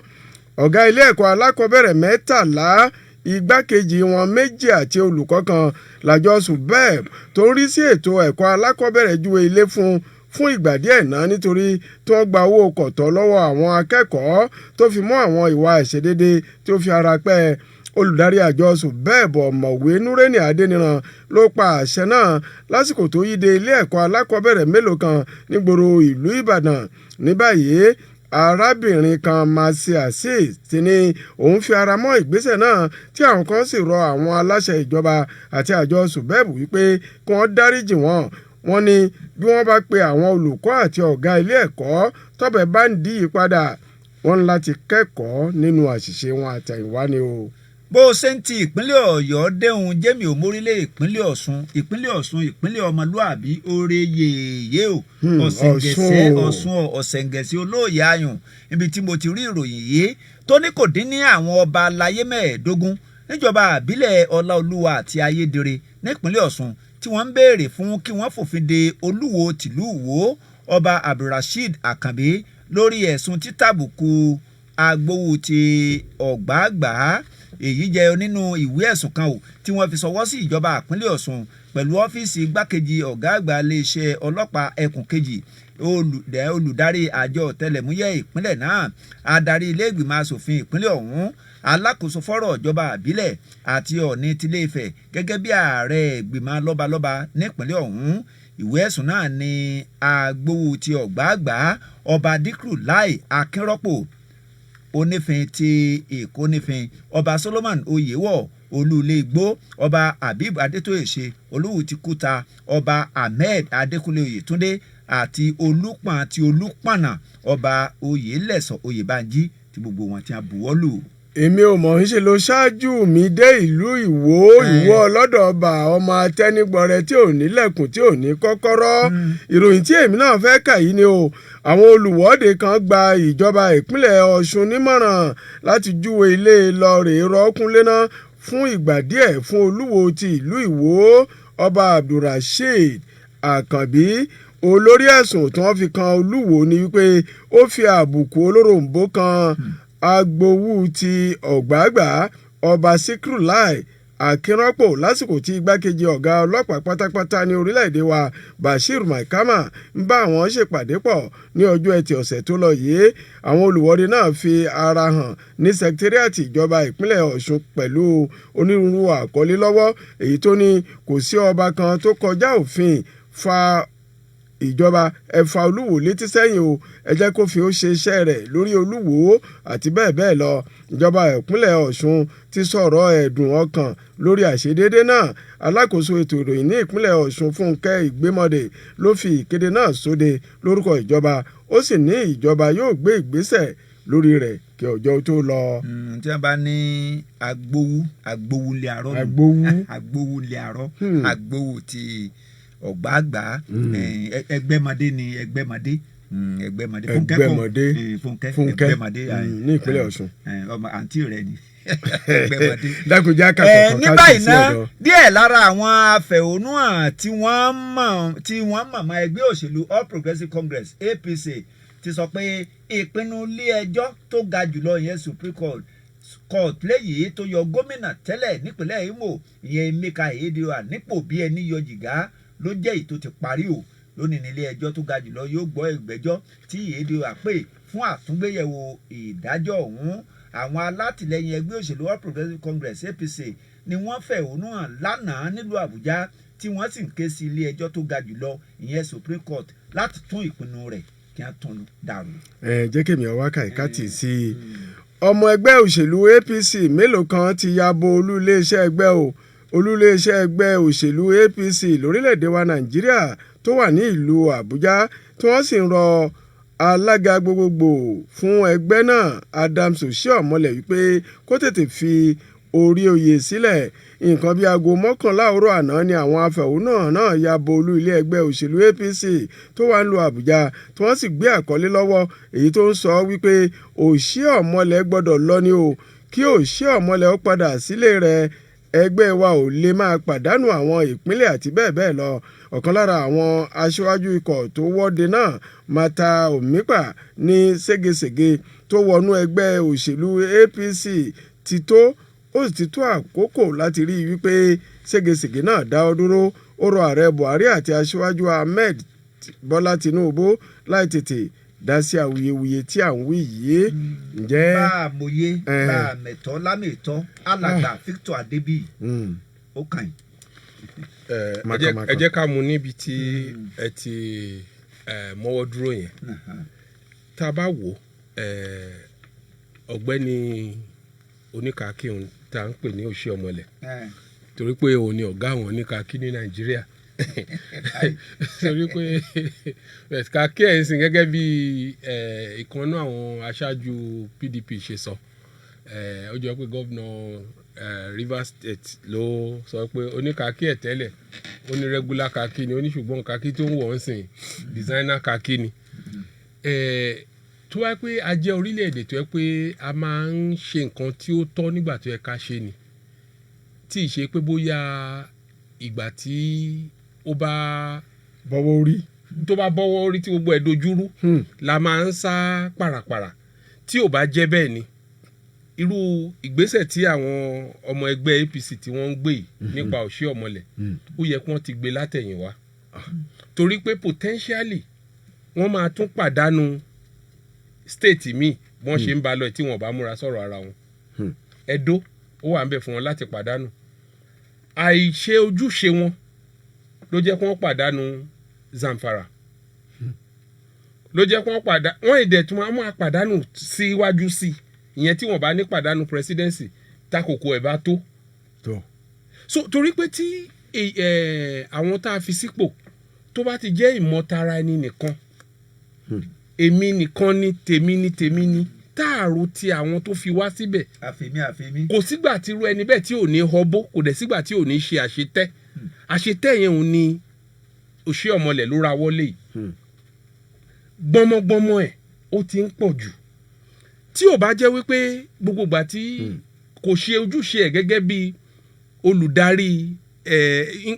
ọ̀gá ilé ẹ̀kọ́ alákọ̀ọ́bẹ̀rẹ̀ 13 igbákejì wọn 2 àti olùkọ́ kan làjọ subeb tó ń rí sí ètò ẹ̀kọ́ alákọ̀ọ́bẹ̀rẹ̀ júwe ilé fún ìgbà díẹ̀ náà nítorí tí wọ́n gba owó kọ̀tọ́ lọ́wọ́ àwọn akẹ́kọ̀ọ́ tó fi mọ́ àwọn ìwà àìṣedéédé tí ó fi ara pẹ́. olùdarí àjọ subeb ọ̀mọ̀wé Núrẹ́nì Adéníran ló pa àṣẹ náà lásìkò tó yíde ilé ẹ̀kọ́ alákọ̀ọ́bẹ̀rẹ̀ mélòó kan nígboro ìlú Ìbàdàn. ní báyìí arábìnrin kan Mercy Azeez ti ní òun fi ara mọ́ ìgbésẹ̀ náà tí àwọn kan sì rọ àwọn aláṣẹ ìjọba àti àjọ subeb wípé kí wọ́n dáríjì wọ́n. wọ́n ní bí wọ́n bá pe àwọn olùkọ́ àti ọ̀gá ilé ẹ̀kọ́ tọ́bẹ̀ bá ń dí ìpadà wọ́n láti kẹ́kọ̀ọ́ nínú àṣìṣe wọn àtẹ̀yìnwá ni o. bó o ṣe ń ti ìpínlẹ̀ Ọ̀yọ́ déhùn jẹ́mi òmórílẹ̀ ìpínlẹ̀ Ọ̀ṣun ìpínlẹ̀ ọmọlúàbí oore yèèyé o ọ̀sẹ̀ǹgẹ̀sẹ̀ olóòyè ayùn ibi tí mo ti rí ìròyìn yìí tó ní kò dín ní àwọn ọba aláyé 15 níjọba àbílẹ̀ Ọláolúwa àti Ayédèrè nípínlẹ̀ Ọ̀ṣun tí wọ́n ń béèrè fún kí wọ́n fòfin de Olúwo tìlú Ìwó ọba Abdulrasheed Àkànbí lórí ẹ̀sùn títàbùkù agbowó ti Ọ̀gbàgbà. èyí jẹ́ nínú ìwé ẹ̀sùn kan ò tí wọ́n fi ṣọwọ́ sí ìjọba ìpínlẹ̀ Ọ̀ṣun pẹ̀lú ọ́fíìsì igbákejì ọ̀gá àgbà iléeṣẹ́ ọlọ́pàá ẹkùn kejì olùdarí àjọ ọ̀tẹlẹ̀múyẹ́ ìpínlẹ̀ náà adarí ilé ìgbìmọ̀ asòfin ìpínlẹ̀ ọ̀hún alákòóso fọ́rọ̀ ìjọba àbílẹ̀ àti ọ̀ní tilé Ifẹ̀ gẹ́gẹ́ bí ààrẹ ìgbìmọ̀ lọ́balọ́ba nípínlẹ̀ ọ̀hún. ìwé ẹ̀sùn náà ní agbowó ti Ọ̀gbàgbà ọba Díkùrù Láì Akínrọ́pò onífin ti Èkó nífin ọba Solomon Oyèwọ̀ olúlé igbó ọba Habib Adétóyèṣe olúwo ti Kúta ọba Ahmed Adékúnlé Oyètúndé àti Olúpọ̀n ti Olúpọ̀nà ọba Oyèlẹ̀sọ̀ Oyèbánjí tí gbogbo wọn ti buwọ́lù. èmi ò mọ̀ ń ṣe ló ṣáájú mi dé ìlú Ìwó ọlọ́dọ̀ ọba ọmọ atẹ́nigbọrẹ tí ò nílẹ̀kùn tí ò ní kọ́kọ́rọ́. ìròyìn tí èmi náà fẹ́ kà yìí ni o àwọn olùwọ́de kan gba ìjọba ìpínlẹ̀ Ọ̀ṣun nímọ̀ràn láti júwe ilé lọ́ọ̀rẹ́ rọ́kúnlé náà fún ìgbà díẹ̀ fún Olúwo ti ìlú Ìwó ọba Abdulrasheed Àkànbí. olórí ẹ̀sùn tí wọ́n fi kan Olúwo ni wípé ó fi àbùkù olóròǹbó kan agbowó ti Ọ̀gbàgbà ọba Síkírù Láì Akínrọ́pò lásìkò tí igbákejì ọ̀gá ọlọ́pàá pátápátá ní orílẹ̀-èdè wa Bashir Maikama ń bá àwọn ṣèpàdé pọ̀ ní ọjọ́ Ẹtì ọ̀sẹ̀ tó lọ yìí. àwọn olùwọ́de náà fi ara hàn ní sẹkítẹ́rìàtì ìjọba ìpínlẹ̀ Ọ̀ṣun pẹ̀lú onírúurú àkọlé lọ́wọ́ èyí tó ní kò sí ọba kan tó kọjá òfin fa ìjọba ẹ fa Olúwo létí sẹ́yìn o ẹ jẹ́ kó fi ó ṣe iṣẹ́ rẹ̀ lórí Olúwo àti bẹ́ẹ̀ bẹ́ẹ̀ lọ. ìjọba ìpínlẹ̀ Ọ̀ṣun ti sọ̀rọ̀ ẹ̀dùn ọkàn lórí àìṣedéédé náà. alákòóso ètò ìròyìn ní ìpínlẹ̀ Ọ̀ṣun Fúnkẹ́ Ìgbémọdé ló fi ìkéde náà sóde lórúkọ ìjọba ó sì ní ìjọba yóò gbé ìgbésẹ̀ lórí rẹ̀ kí ọjọ́ tó lọ. tí wọ́n bá ní agbowó lé arọ́ agbowó ti Ọ̀gbàgbà ẹgbẹ́mọdé ni ẹgbẹ́mọdé Fúnkẹ́ ní ìpínlẹ̀ Ọ̀ṣun ọmọ àǹtí rẹ̀ ni ẹgbẹ́mọdé. dákúnjá kàkọ́ ní báyìí náà díẹ̀ lára àwọn afẹ̀hónúhàn tí wọ́n mọ̀ ẹgbẹ́ òṣèlú All Progressives Congress APC ti sọ pé ìpinnu ilé ẹjọ́ tó ga jùlọ ìyẹn Supreme Court léyìí tó yọ gómìnà tẹ́lẹ̀ nípínlẹ̀ Imo ìyẹn Emeka Ihedioha nípò bí ẹni yọ jìgá ló jẹ́ èyí tó ti parí o. lónìí nílé ẹjọ́ tó ga jùlọ yóò gbọ́ ìgbẹ́jọ́ tí Ihedioha pè fún àtúngbéyẹ̀wò ìdájọ́ ọ̀hún. àwọn alátìlẹyìn ẹgbẹ́ òṣèlú All Progressives Congress APC ni wọ́n fẹ̀hónú hàn lánàá nílùú Àbújá tí wọ́n sì ń ké sí ilé ẹjọ́ tó ga jùlọ ìyẹn Supreme Court láti tún ìpinnu rẹ̀ kí wọ́n tún dàrú. jẹ́ kí èmi ọwá kàìkàtì sí i. ọmọ ẹgbẹ́ òṣèlú APC mélòó kan ti ya bo olú iléeṣẹ́ ẹgbẹ́ òṣèlú APC lórílẹ̀‐èdè wa Nàìjíríà tó wà ní ìlú Àbújá tí wọ́n sì ń rọ alága gbogbogbò fún ẹgbẹ́ náà Adams Oshiomhole wípé kó tètè fi orí oyè sílẹ̀. Nǹkan bíi aago 11 òwúrọ̀ àná ni àwọn afẹ̀hónúhàn náà ya bo olú ilé ẹgbẹ́ òṣèlú APC tó wà ń lu Àbújá tí wọ́n sì gbé àkọlé lọ́wọ́ èyí tó ń sọ wípé Oshiomhole gbọ́dọ̀ lọ ni o, kí Oshiomhole ó padà sílé rẹ̀, ẹgbẹ́ wa ò lè máa pàdánù àwọn ìpínlẹ̀ àti bẹ́ẹ̀ bẹ́ẹ̀ lọ. Ọ̀kan lára àwọn aṣáájú ikọ̀ tó wọ́de náà Mata Omipa ní ségesège tó wọnú ẹgbẹ́ òṣèlú APC ti tó ó sì ti tó àkókò láti rí i wípé ségesège náà dáwọ́ dúró. Ó rọ ààrẹ Buhari àti aṣáájú Ahmed Bọ́lá Tinubu láì tètè dá sí awuyewuye tí à ń wí yìí. Ǹjẹ́ bá a mòye bá a mẹ̀tọ́ lámẹ̀tọ́ alàgbà Victor Adébíyì ó kàn yín. Ẹ jẹ́ ká mú níbi tí ẹ ti mọ́wọ́ dúró yẹn. Tá a bá wò ọ̀gbẹ́ni oníkàákí òun tá à ń pè ní Oshiomhole torí pé òun ni ọ̀gá àwọn oníkàákí ní Nàìjíríà torí pé kàákí ẹ̀ ń sìn gẹ́gẹ́ bí ìkànnú àwọn aṣáájú PDP ṣe sọ ó jọ pé gómìnà Rivers State ló sọ pé oníkàákí ẹ̀ tẹ́lẹ̀ ó ní regular kàákí ni ó ní ṣùgbọ́n kàákí tó ń wọ̀ ń sìn designer kàákí ni. Tó wá pé a jẹ́ orílẹ̀-èdè tó yẹ pé a máa ń ṣe nǹkan tí ó tọ́ nígbà tó yẹ ká ṣe ni, tí ì ṣe pé bóyá ìgbà tí ó bá bọ́wọ́ orí tí gbogbo ẹ̀ dojúrú la máa ń sá pàràpàrà. Tí ò bá jẹ́ bẹ́ẹ̀ ni irú ìgbésẹ̀ tí àwọn ọmọ ẹgbẹ́ APC tí wọ́n ń gbé yìí nípa Oshiomhole ó yẹ kí wọ́n ti gbé látẹ̀yìnwá, torí pé potentially wọ́n máa tún pàdánù state míì wọ́n ṣe ń ba lọ tí wọ́n bá múra sọ̀rọ̀ ara wọn. Ẹdó ó wà ń bẹ̀ fún wọn láti pàdánù. Àìṣe ojúṣe wọn ló jẹ́ kí wọ́n pàdánù Zamfara, ló jẹ́ kí wọ́n èdè tí wọ́n máa pàdánù síwájú sí ìyẹn tí wọ́n bá ní pàdánù presidency takòkò ẹ̀ bá tó. So torí pé tí àwọn tá a fi sípò tó bá ti jẹ́ ìmọ̀tara ẹni nìkan, èmi nìkan ni tèmi ni táàrò ti àwọn tó fi wá síbẹ̀. àfẹ́mí. Kò sígbà tí irú ẹni bẹ́ẹ̀ tí ò ní họbó, kò dẹ̀ sígbà tí ò ní ṣe àṣetẹ́ yẹn ò ní Oshiomhole ló ra wọlé yìí. Gbọmọgbọmọ ẹ̀ ó ti ń pọ̀ jù. Tí ò bá jẹ́ wípé gbogbo ìgbà tí kò ṣe ojúṣe ẹ̀ gẹ́gẹ́ bí olùdarí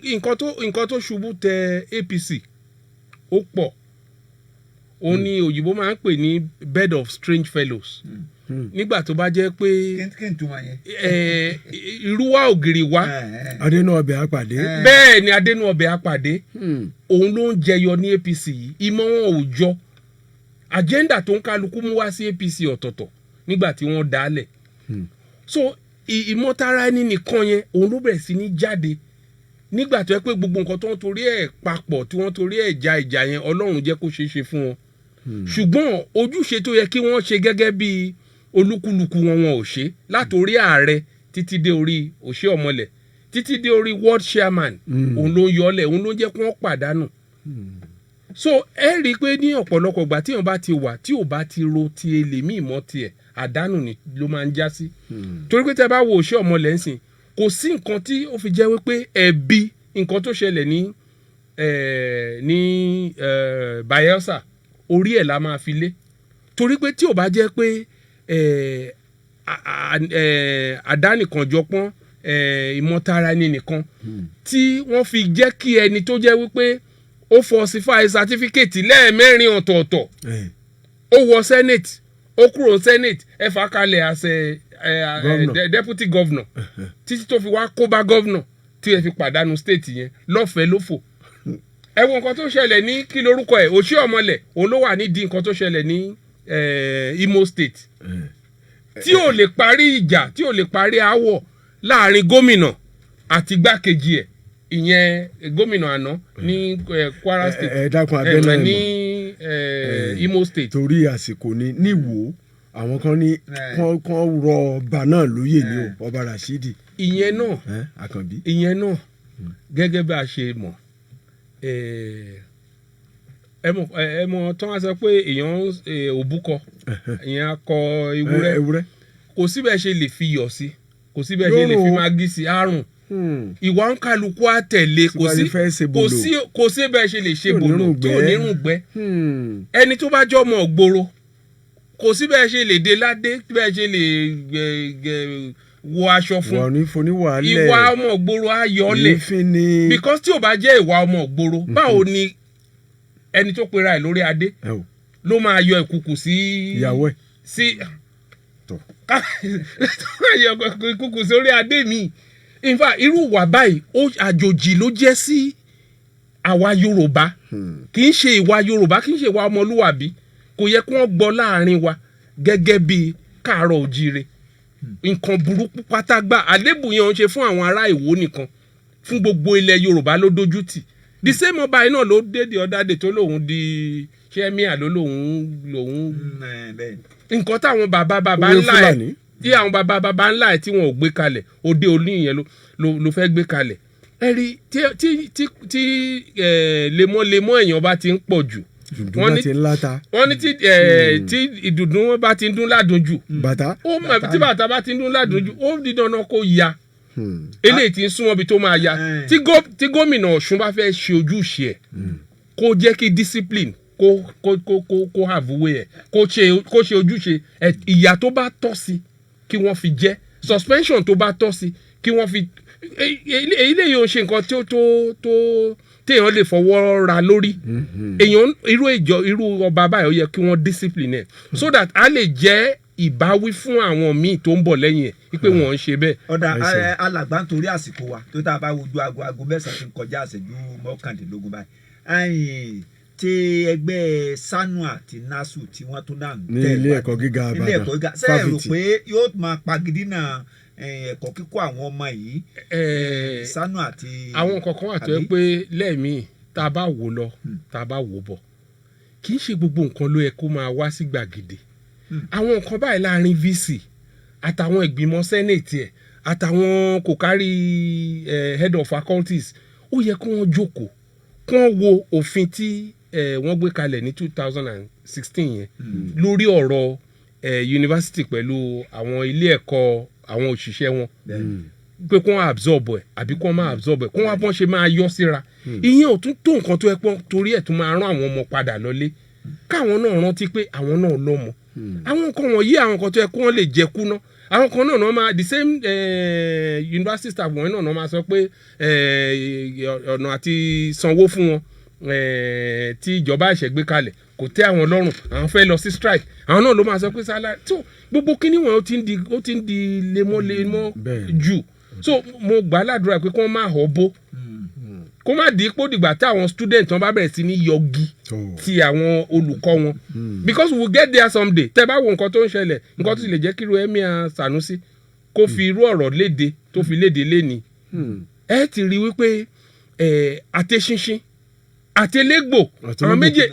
nǹkan tó ṣubú tẹ APC ó pọ̀. Ó ní òyìnbó máa ń pè ní bed of strange fellows. Nígbà tó bá jẹ́ pé irú wa ògiri wa adénú ọbẹ̀ àpàdé. Bẹ́ẹ̀ ni adénú ọbẹ̀ àpàdé òun ló ń jẹyọ ní APC yìí. Ìmọ̀ wọn ò jọ, agenda tó ń kálukú mú wá sí APC ọ̀tọ̀ọ̀tọ̀ nígbà tí wọ́n dálẹ̀. So ìmọ̀tara ẹni nìkan yẹn òun ló bẹ̀rẹ̀ sí ní jáde nígbà tó yẹ pé gbogbo nǹkan tó ń torí ẹ̀ papọ̀ tí wọ́n torí ẹ̀ ja ìjà yẹn Ọlọ́run jẹ́ kó ṣeé ṣe fún wọn. Ṣùgbọ́n ojúṣe tó yẹ kí wọ́n ṣe gẹ́gẹ́ bí olúkúlùkù wọn ò ṣe, látòrí ààrẹ títí dé orí Oshiomhole títí dé orí world chairman òun ló ń yọlẹ̀, òun ló ń jẹ́ kí wọ́n pàdánù. So ẹ rí i pé ní ọ̀pọ̀lọpọ̀ ìgbà tí èèyàn bá ti wà tí ò bá ti ro ti ẹlẹ́mìí mọ́ tiẹ̀ àdánù ni ló máa ń já sí. Torí pé tẹ́ bá wo Oshiomhole ń sìn kò sí nǹkan tí ó fi jẹ́ wípé ẹ̀bi nǹkan tó ṣẹlẹ̀ ní Bayelsa orí ẹ̀ la máa fi lé. Torí pé tí ò bá jẹ́ pé àdánìkànjọpọ́n ìmọ̀tara ẹni nìkan tí wọ́n fi jẹ́ kí ẹni tó jẹ́ wípé ó falsify certificate lẹ́ẹ̀mẹ́rin ọ̀tọ̀ọ̀tọ̀ ó wọ senate ó kúrò senate ẹ fà kalẹ̀ as deputy governor títí tó fi wá kó bá governor tí ẹ fi pàdánù state yẹn lọ́fẹ̀ẹ́ lófò. Ẹ wo nǹkan tó ṣẹlẹ̀ ní kí lorúkọ ẹ̀ Oshiomhole òun ló wà nídìí nǹkan tó ṣẹlẹ̀ ní Imo state tí ò lè parí ìjà tí ò lè parí aáwọ̀ láàrin gómìnà àti igbákejì ẹ̀ ìyẹn gómìnà àná ní Kwara state ní Imo state. torí àsìkò ni níwò àwọn kan ní kán rọ ọba náà lóyè ní ọba Rashidi. ìyẹn náà gẹ́gẹ́ bí a ṣe mọ̀ ẹ mọ̀ tán á sọ pé èèyàn òbúkọ èèyàn akọ ewúrẹ́ kò síbẹ̀ ṣe lè fi yọ̀ sí kò síbẹ̀ ṣe lè fi magí sí àrùn ìwà ń kálukú àtẹ̀lé kò sí bẹ́ẹ̀ ṣe lè ṣe bòlò tí ò ní rùn gbẹ́ ẹni tó bá jọ́ ọmọ ògbóró kò sí bẹ́ẹ̀ ṣe lè dé ládé bẹ́ẹ̀ ṣe lè wọ aṣọ fún ìwà ọmọ ògbóró ayọ̀lẹ̀ because tí ò bá jẹ́ ìwà ọmọ ògbóró báwo ni ẹni tó pera ẹ̀ lórí adé ló máa yọ ìkùkù sí ìyàwó ẹ̀ ìkùkù sórí adé mi in fact irú wà báyìí àjòjì ló jẹ́ sí àwa Yorùbá kì í ṣe ìwà Yorùbá kì í ṣe ìwà ọmọlúwàbí kò yẹ kí wọ́n gbọ́ láàrin wa gẹ́gẹ́ bí káàárọ̀ òjíire nǹkan burúkú pátágbà àlébù yẹn ń ṣe fún àwọn ará Ìwó nìkan fún gbogbo ilẹ̀ Yorùbá ló dojú tì the same ọba yìí náà ló dé di ọ̀dàdé tó lòun di ṣẹ́míà ló lòun nǹkan táwọn bàbá ńlá ẹ̀ tí àwọn bàbá ńlá ẹ̀ tí wọn ò gbé kalẹ̀ òde òní yẹn ló fẹ́ gbé kalẹ̀ ẹ rí tí lemọ́lemọ́ èèyàn bá ti ń pọ̀ jù wọ́n ní tí ìdùnnú wọn bá ti ń dún ládùn jù tí bàtà bá ti ń dún ládùn jù ó di dandan kó ya eléyìí ti ń súnmọ́ bí tó máa ya tí gómìnà Ọ̀ṣun bá fẹ́ ṣe ojúṣe ẹ̀ kó jẹ́ kí discipline kó àbúwé ẹ̀ kó ṣe ojúṣe ìyà tó bá tọ́ sí kí wọ́n fi jẹ́ suspension tó bá tọ́ sí kí wọ́n fi èyí lè yóò ṣe nǹkan tó téèyàn lè fọwọ́ ra lórí èèyàn irú ọba báyìí ó yẹ kí wọ́n discipline ẹ̀ so that a lè jẹ́ ìbáwí fún àwọn míì tó ń bọ̀ lẹ́yìn ẹ̀ wípé wọ́n ń ṣe bẹ́ẹ̀. ọ̀dà alàgbà nítorí àsìkò wa tó tá a bá wojú aago mẹ́sàn-án ti ń kọjá àṣẹjú mọ́kàndínlógún báyìí tí ẹgbẹ́ SANU àti NASU tí wọ́n tún náà ń tẹ̀ ní ilé ẹ̀kọ́ gíga Ìbàdàn sẹ́ẹ̀ rò pé yóò máa pagidínà ẹ̀kọ́ kíkọ́ àwọn ọmọ yìí SANU àti. àwọn kankan wà tó yẹ pé lẹ́ẹ̀mí tá a bá wò lọ tá a bá wò bọ̀ kì í ṣe gbogbo nǹkan ló yẹ kó máa wá sí gbàgede àwọn nǹkan báyìí láàrin VC àtàwọn ìgbìmọ̀ senate ẹ̀ àtàwọn kò kárí head of faculties ó yẹ kó wọ́n jókòó kó wọ́n wo òfin tí wọ́n gbé kalẹ̀ ní 2016 yẹn lórí ọ̀rọ̀ yunifásitì pẹ̀lú àwọn ilé ẹ̀kọ́ àwọn òṣìṣẹ́ wọn pé kó wọ́n absorb ẹ̀ àbí kó wọ́n máa absorb ẹ̀ kó wọ́n bọ́n ṣe máa yọ síra ìyẹn ò tún tó nǹkan tó yẹ pọ́n torí ẹ̀ tún máa rán àwọn ọmọ padà lọlé káwọn náà rántí pé àwọn náà lọ́mọ àwọn nǹkan wọ̀nyí àwọn nǹkan tó yẹ kó wọ́n lè jẹ kú náà àwọn kan náà máa the same university staff wọn náà máa sọ pé ọ̀nà àti sanwó fún wọn tí ìjọba ẹ̀ṣẹ̀ gbé kalẹ̀ kò tẹ́ àwọn lọ́rùn àwọn fẹ́ lọ sí strike àwọn náà ló máa sọ pé salary tó gbogbo kíní wọn ó ti ń di lemọ́lemọ́ jù so mo gbà ládùúrà pé kí wọ́n máa họ́ bó kó má di ipò dìgbà tí àwọn student wọn bá bẹ̀rẹ̀ sí ní yọgi ti àwọn olùkọ́ wọn because we will get there someday tẹ́ bá wo nǹkan tó ń ṣẹlẹ̀ nǹkan tó sì lè jẹ́ kí irú Emir Sanusi kó fi irú ọ̀rọ̀ léde tó fi léde léni ẹ ti rí wípé àtẹ̀ṣinṣin àtẹ̀légbò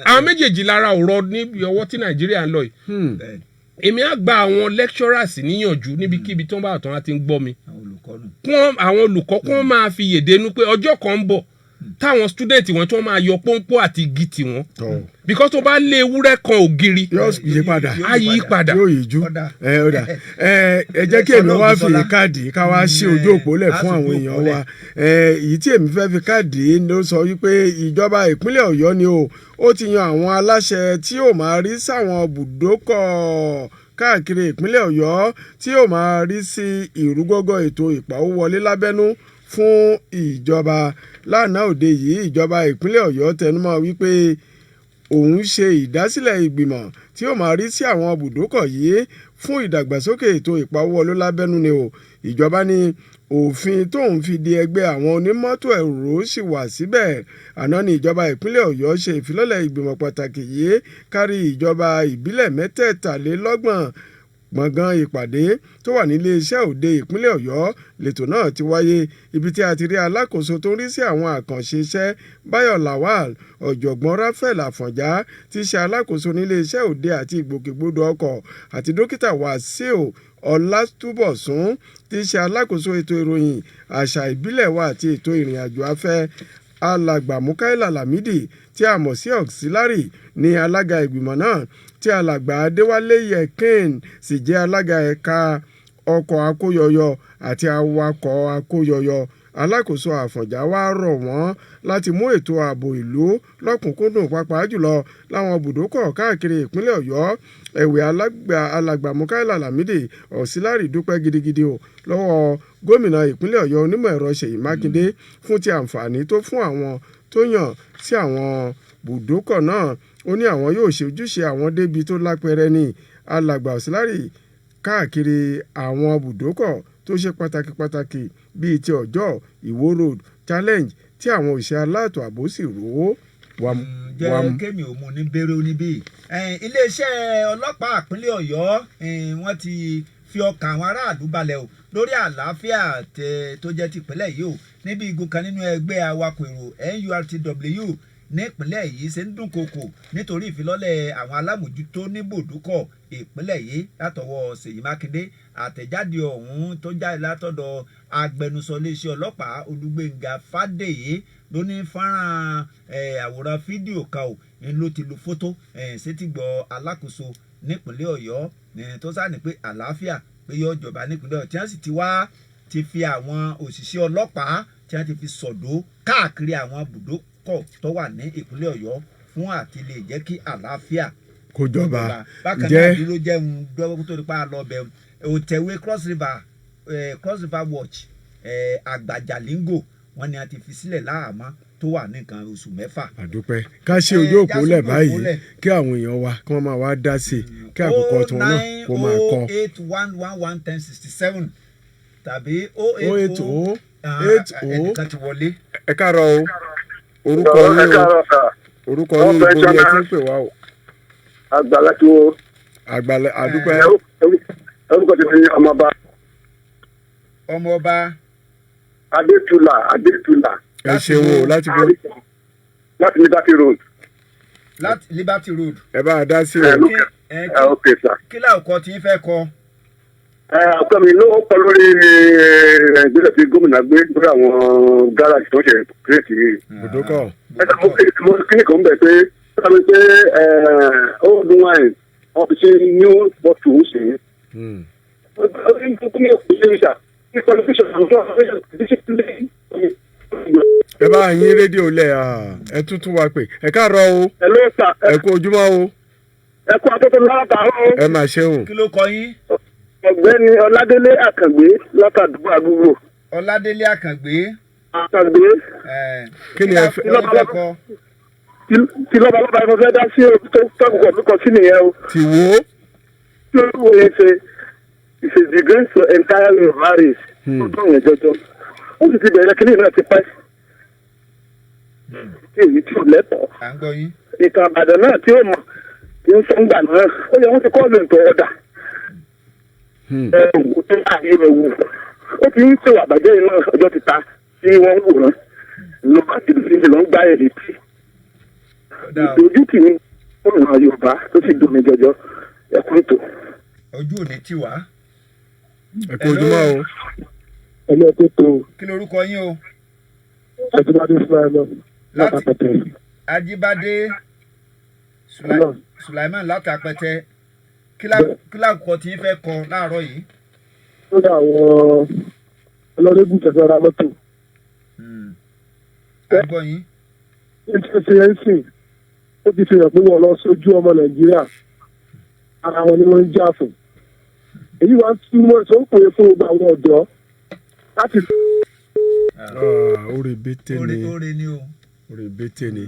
àwọn méjèèjì lára ọ̀rọ̀ níbi ọwọ́ tí Nàìjíríà ń lọ yìí èmi á gba àwọn lecturers níyànjú níbikíbi tó ń bá àtọ́ láti ń gbọ́ mi àwọn olùkọ́ kí wọ́n máa fi yèdénú pé ọjọ́ kan ń bọ̀ táwọn student wọn tí wọ́n máa yọ pọ́npọ́ àti igi tì wọ́n because tó bá lé ewúrẹ́ kan ògiri á yí padà yóò yíjú ẹ jẹ́ kí èmi wá fi káàdì ká wá sí ojú òpó lẹ̀ fún àwọn èèyàn wa èyí tí èmi fẹ́ fi káàdì ló sọ wípé ìjọba ìpínlẹ̀ Ọ̀yọ́ ni ó ti yan àwọn aláṣẹ tí yóò máa rí sáwọn bùdókọ̀ káàkiri ìpínlẹ̀ Ọ̀yọ́ tí yóò máa rí sí ìrúgọ́gọ́ ètò ìpawówọlé lábẹ́nú fún ìjọba lánàá òde yìí ìjọba ìpínlẹ̀ Ọ̀yọ́ tẹnumọ́ wípé òun ṣe ìdásílẹ̀ ìgbìmọ̀ tí yóò máa rí sí àwọn bùdókọ̀ yìí fún ìdàgbàsókè ètò ìpawówọlé lábẹ́nú ni ìjọba ní òfin tóun fi di ẹgbẹ́ àwọn onímọ́tò ẹ̀rọ sì wà síbẹ̀ àná ni ìjọba ìpínlẹ̀ Ọ̀yọ́ ṣe ìfilọ́lẹ̀ ìgbìmọ̀ pàtàkì yìí kárí ìjọba ìbílẹ̀ mẹ́tẹ̀ẹ̀talélọ́gbọ̀n gbọ̀ngàn ìpàdé tó wà nílé iṣẹ́ òde ìpínlẹ̀ Ọ̀yọ́ lẹ́tọ̀ náà ti wáyé ibi tí a ti rí alákòóso tó ń rí sí àwọn àkànṣe iṣẹ́ Báyọ̀ Lawal ọ̀jọ̀gbọ́n Raphael Àfọ̀njá tí í ṣe alákòóso nílé iṣẹ́ òde àti ìgbòkègbodò ọkọ̀ àti dókítà Wàsíù Ọlátúbọ̀sún tí í ṣe alákòóso ètò ìròyìn àṣà ìbílẹ̀ wa àti ètò ìrìn àjò afẹ́ alàgbà Mukaila Lamidi tí a mọ̀ sí auxiliary ní alága ìgbìmọ̀ náà tí alàgbà Adéwálé Yekin sì jẹ́ alága ẹ̀ka ọkọ̀ akóyọyọ àti awakọ̀ akóyọyọ. Alákòóso Àfọ̀njá wá rọ̀ wọ́n láti mú ètò ààbò ìlú lọ́kùnkúndùn pàápàá jùlọ láwọn ibùdókọ̀ káàkiri ìpínlẹ̀ Ọ̀yọ́. Ẹ̀wẹ̀ alàgbà Mukaila Lamidi auxiliary dúpẹ́ gidigidi o lọ́wọ́ gómìnà ìpínlẹ̀ Ọ̀yọ́ onímọ̀ ẹ̀rọ Ṣèyí Mákindé fún ti àǹfààní tó fún àwọn tó yàn sí àwọn ibùdókọ̀ náà. Ó ní àwọn yóò ṣe ojúṣe àwọn débi tó lápẹẹrẹ ní alàgbà auxiliary káàkiri àwọn ibùdókọ̀ tó ṣe pàtàkì bíi ti Ọjọ́, Ìwó road, challenge tí àwọn òṣìṣẹ́ aláàtò ààbò sì rò ó wàm. jẹ́ kémi ò mú ní bẹ̀rẹ̀ oníbí. iléeṣẹ́ ọlọ́pàá ìpínlẹ̀ Ọ̀yọ́ wọ́n ti fi ọkàn àwọn aráàlú balẹ̀ o lórí àlàáfíà tó jẹ́ ti ìpínlẹ̀ yìí o níbi igun kan nínú ẹgbẹ́ awakọ̀ èrò NURTW nípínlẹ̀ yìí ṣe ń dúnkokò nítorí ìfilọ́lẹ̀ àwọn alámòjútó níbùdókọ̀ ìpínlẹ̀ yìí látọwọ́ Ṣèyí Mákindé. Àtẹ̀jáde ọ̀hún tó jáde látọ̀dọ̀ agbẹnusọ iléeṣẹ́ ọlọ́pàá Olúgbénga Fádèyí ló ní fọ́nrán àwòrán fídíò kan ò ló ti lu fótó sétígbọ̀ alákòóso nípínlẹ̀ Ọ̀yọ́ tó sáni pé àlàáfíà pé yóò jọba nípínlẹ̀ Ọ̀yọ́ tí wọ́n sì ti fi àwọn òṣìṣẹ́ ọlọ́pàá tí wọ́n ti fi sọ̀dọ̀ káàkiri àwọn ibùdókọ̀ tó wà ní ìpínlẹ̀ Ọ̀yọ́ fún àti lè jẹ́ kí àlàáfíà kó jọba. bákan náà dúró jẹun gbọ́ tó nípa lọ bẹ̀ òtẹ̀wé Cross River Watch Àgbàjàlíngò wọ́n ní a ti fi sílẹ̀ láàmú tó wà ní nǹkan oṣù 6. àdúpẹ́ ká ṣe ojú òpó lẹ̀ báyìí kí àwọn èèyàn wa kí wọ́n máa wá dá sí i kí àkókò tí wọn náà kó máa kọ́. 09081111067 tàbí 080 ẹnìkan ti wọlé. ẹ káàárọ̀ o orúkọ yín ibo ni ẹ ti ń pè wá o. Àgbàlá tí wo. Àgbàlá àdúpẹ́. orúkọ ti fi ọmọọba. Adétúlà. ẹ ṣeun o láti bọ. láti Liberty Road. ẹ bá a dá sí o. ok sir. kí láòkọ tí ń fẹ́ kọ. ọkọ mi ló kọ lórí ìgbésẹ̀ tí gómìnà gbé lórí àwọn gáràjì tó ń ṣe kírètì yìí. ibùdókọ̀. mo kí ni kò ń bẹ̀ pé sábẹ́ pé old wine wọ́n fi ṣe new bottle ṣe. ẹ bá yín rédíò lẹ̀ ẹ tuntun wa pé ẹ káàárọ̀ o ẹ kú ojúmọ́ o. ẹ kú àtúntò látàárọ̀ o. ẹ máa ṣeun. kí ló kọ yín. Ọ̀gbẹ́ni Ọládélé Àkàngbé látàdúgbò àgùgbò. Ọládélé Àkàngbé. kí ni ẹ fẹ́ kọ. Ti lọ́balọ́ba ẹ fẹ́ dá sí tó tọ́kùkọ̀ mi kọ sí nìyẹn o. Ti wo. Tí olúwo yẹn ṣe is a disgrace to entirely marriage. Ó dún yẹn jọjọ. Ó sì ti bẹ̀rẹ̀ kíní náà ti pẹ́. Èyí tí ò lẹ́tọ̀ọ́. À ń gbọ́ yín. Ìtàn Ìbàdàn náà tí ó mọ̀ tí ń sọ ń gbà náà ó yẹ wọ́n ti kọ́ lóun tó ọ̀dà. Ẹ̀wù tó ń àyè rẹ̀ wù. Ó ti ń ṣèwà àbàjẹ́ iná ọjọ́ ti ta tí wọ́n ń wòran. Ló bá ti dùn sí ló ń gbá èrè tí. Ìdójútì ni ọ̀nà Yorùbá tó sì dùn mí jọjọ ẹ̀kún ètò. Ojú òní tí wá. Ẹ kú ojúmọ́ o. Ẹlẹ́ tó tó. Kí lorúkọ yín o? Ajíbádé Sulaiman látàpẹ̀tẹ̀. Ajíbádé Sulaiman látàpẹ̀tẹ̀. Kí lákòókò tí ń fẹ́ kọ láàárọ̀ yìí? Ó dà àwọn ọlọ́dẹ́gùn tẹ̀sán ra mọ́tò. Àgbọ̀ yín. Ìfẹsẹ̀yẹnsìn ó ti fi hàn pé wọ́n lọ sójú ọmọ Nàìjíríà ara wọn ni wọ́n ń jà fún. Èyí wá túmọ̀ tó ń pòye fún gbogbo àwọn ọ̀dọ́ láti. Orí bẹ́tẹ̀ ni oore ni o. Orí bẹ́tẹ̀ ni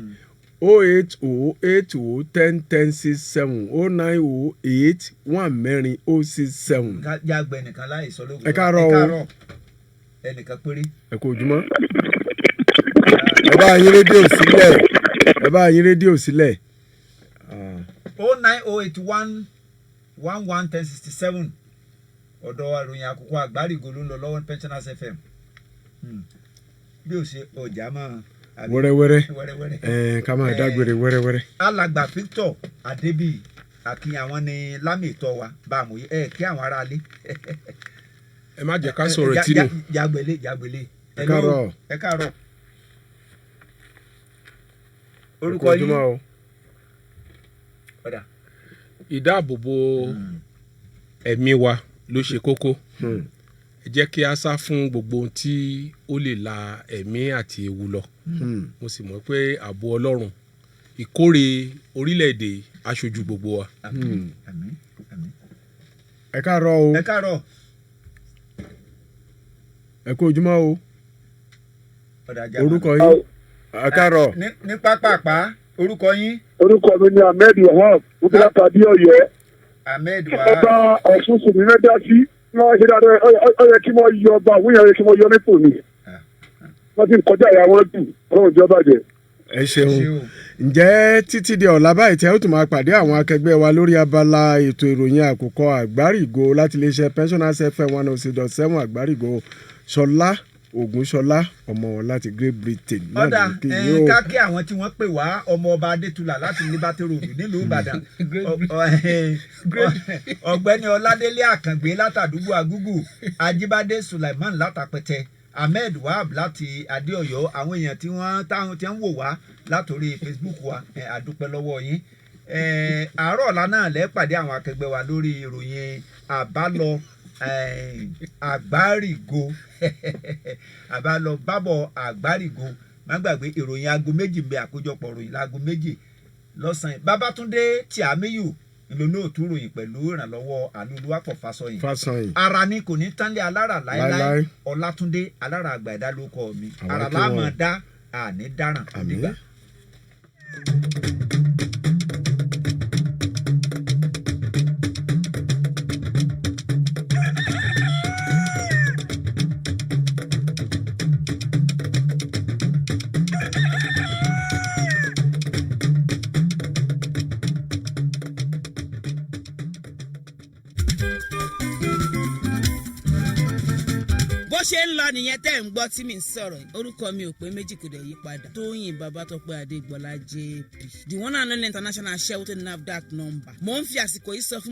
08080101067 090814067. Jágbẹ́ nìkan láì sọ lóko. Ẹ káàárọ̀ o. Ẹnìkan péré. Ẹ kú ojúmọ́. Ẹ bá yín rédíò sílẹ̀. Ẹ bá yín rédíò sílẹ̀. 09081111067 ọ̀dọ̀ àròyìn àkókò Àgbárígò ló ń lọ lọ́wọ́ Pensioners FM. Bí o ṣe ọjà máa. wẹ́rẹ́wẹ́rẹ́ ká máa dágbére wẹ́rẹ́wẹ́rẹ́. Alàgbà Victor Adébíyì àkíyàn àwọn ni lámì ìtọ́ wa bá a mọ̀ yìí kí àwọn ará lé. Ẹ má jẹ́ ká sọ̀rọ̀ tìǹù. Jágbélé. Ẹ káàárọ̀. Ẹ káàárọ̀. orúkọ yín ìdáàbòbò ẹ̀mí wa ló ṣe kókó ẹ jẹ́ kí a sá fún gbogbo ohun tí ó lè la ẹ̀mí àti ewu lọ mo sì mọ̀ pé ààbò Ọlọ́run ìkórè orílẹ̀-èdè aṣojú gbogbo wa. ẹ káàárọ̀ o. ẹ káàárọ̀. ẹ kú ojúmọ́ o. orúkọ yín. ẹ káàárọ̀. ní pápápá orúkọ yín. orúkọ mi ni Ahmed Wahab bukila tàbí Ọ̀yọ́. Ahmed Wahab. ọba Ọ̀ṣun sì ní mẹ́ta sí wọ́n ṣe dáadáa ó yẹ kí wọ́n yọ ọba àwọn èèyàn yẹ kí wọ́n yọ nípò ni wọ́n ti ń kọjá ìyá wọn jù ọlọ́run jẹ́ bàjẹ́. ẹ ṣeun ǹjẹ́ títí di ọ̀la báyìí tẹ́ ó tún máa pàdé àwọn akẹgbẹ́ wa lórí abala ètò ìròyìn àkùkọ àgbárígo láti iléeṣẹ́ Pensioners FM 106.7 àgbárígo Ṣọlá Ògúnṣọlá ọmọ láti Great Britain. ọ̀dà ká kí àwọn tí wọ́n pè wá ọmọ ọba Adétúlà láti Liberty Road nílùú Ìbàdàn ọ̀gbẹ́ni Ọládélé Àkàngbé látàdúgbò Àgúgù Ajíbádé Sulaiman látàpẹtẹ Ahmed Wahab láti Adéọ̀yọ́ àwọn èèyàn tí wọ́n ń wò wá látòrí Facebook wa àdúpẹ́ lọ́wọ́ yín àárọ̀ ọ̀la náà lẹ́ pàdé àwọn akẹgbẹ́ wa lórí ìròyìn àbálọ àgbárígo àbálọ bábọ̀ àgbárígo má gbàgbé ìròyìn aago méjì ń bẹ àkójọpọ̀ ìròyìn láago méjì lọ́sàn-án Babátúndé Tìámíyù ìlónú òtún ròyìn pẹ̀lú ìrànlọ́wọ́ Olúwapọ̀ Fásọyìn ara ní kò ní tánlé alára láéláé Ọlátúndé alára àgbà ẹ̀dá ló kọ́ mi ara láàmú dá àní dáràn nígbà. bó ṣe ń lọ nìyẹn tẹ́ ń gbọ́ tí mi ń sọ̀rọ̀ orúkọ mi ò pé méjì kò dẹ̀ yí padà Tóyìn Babátọ́pẹ́ Adégbọlá JP the one and only international Sheraton NAFDAC number mo ń fi àsìkò yìí sọ fún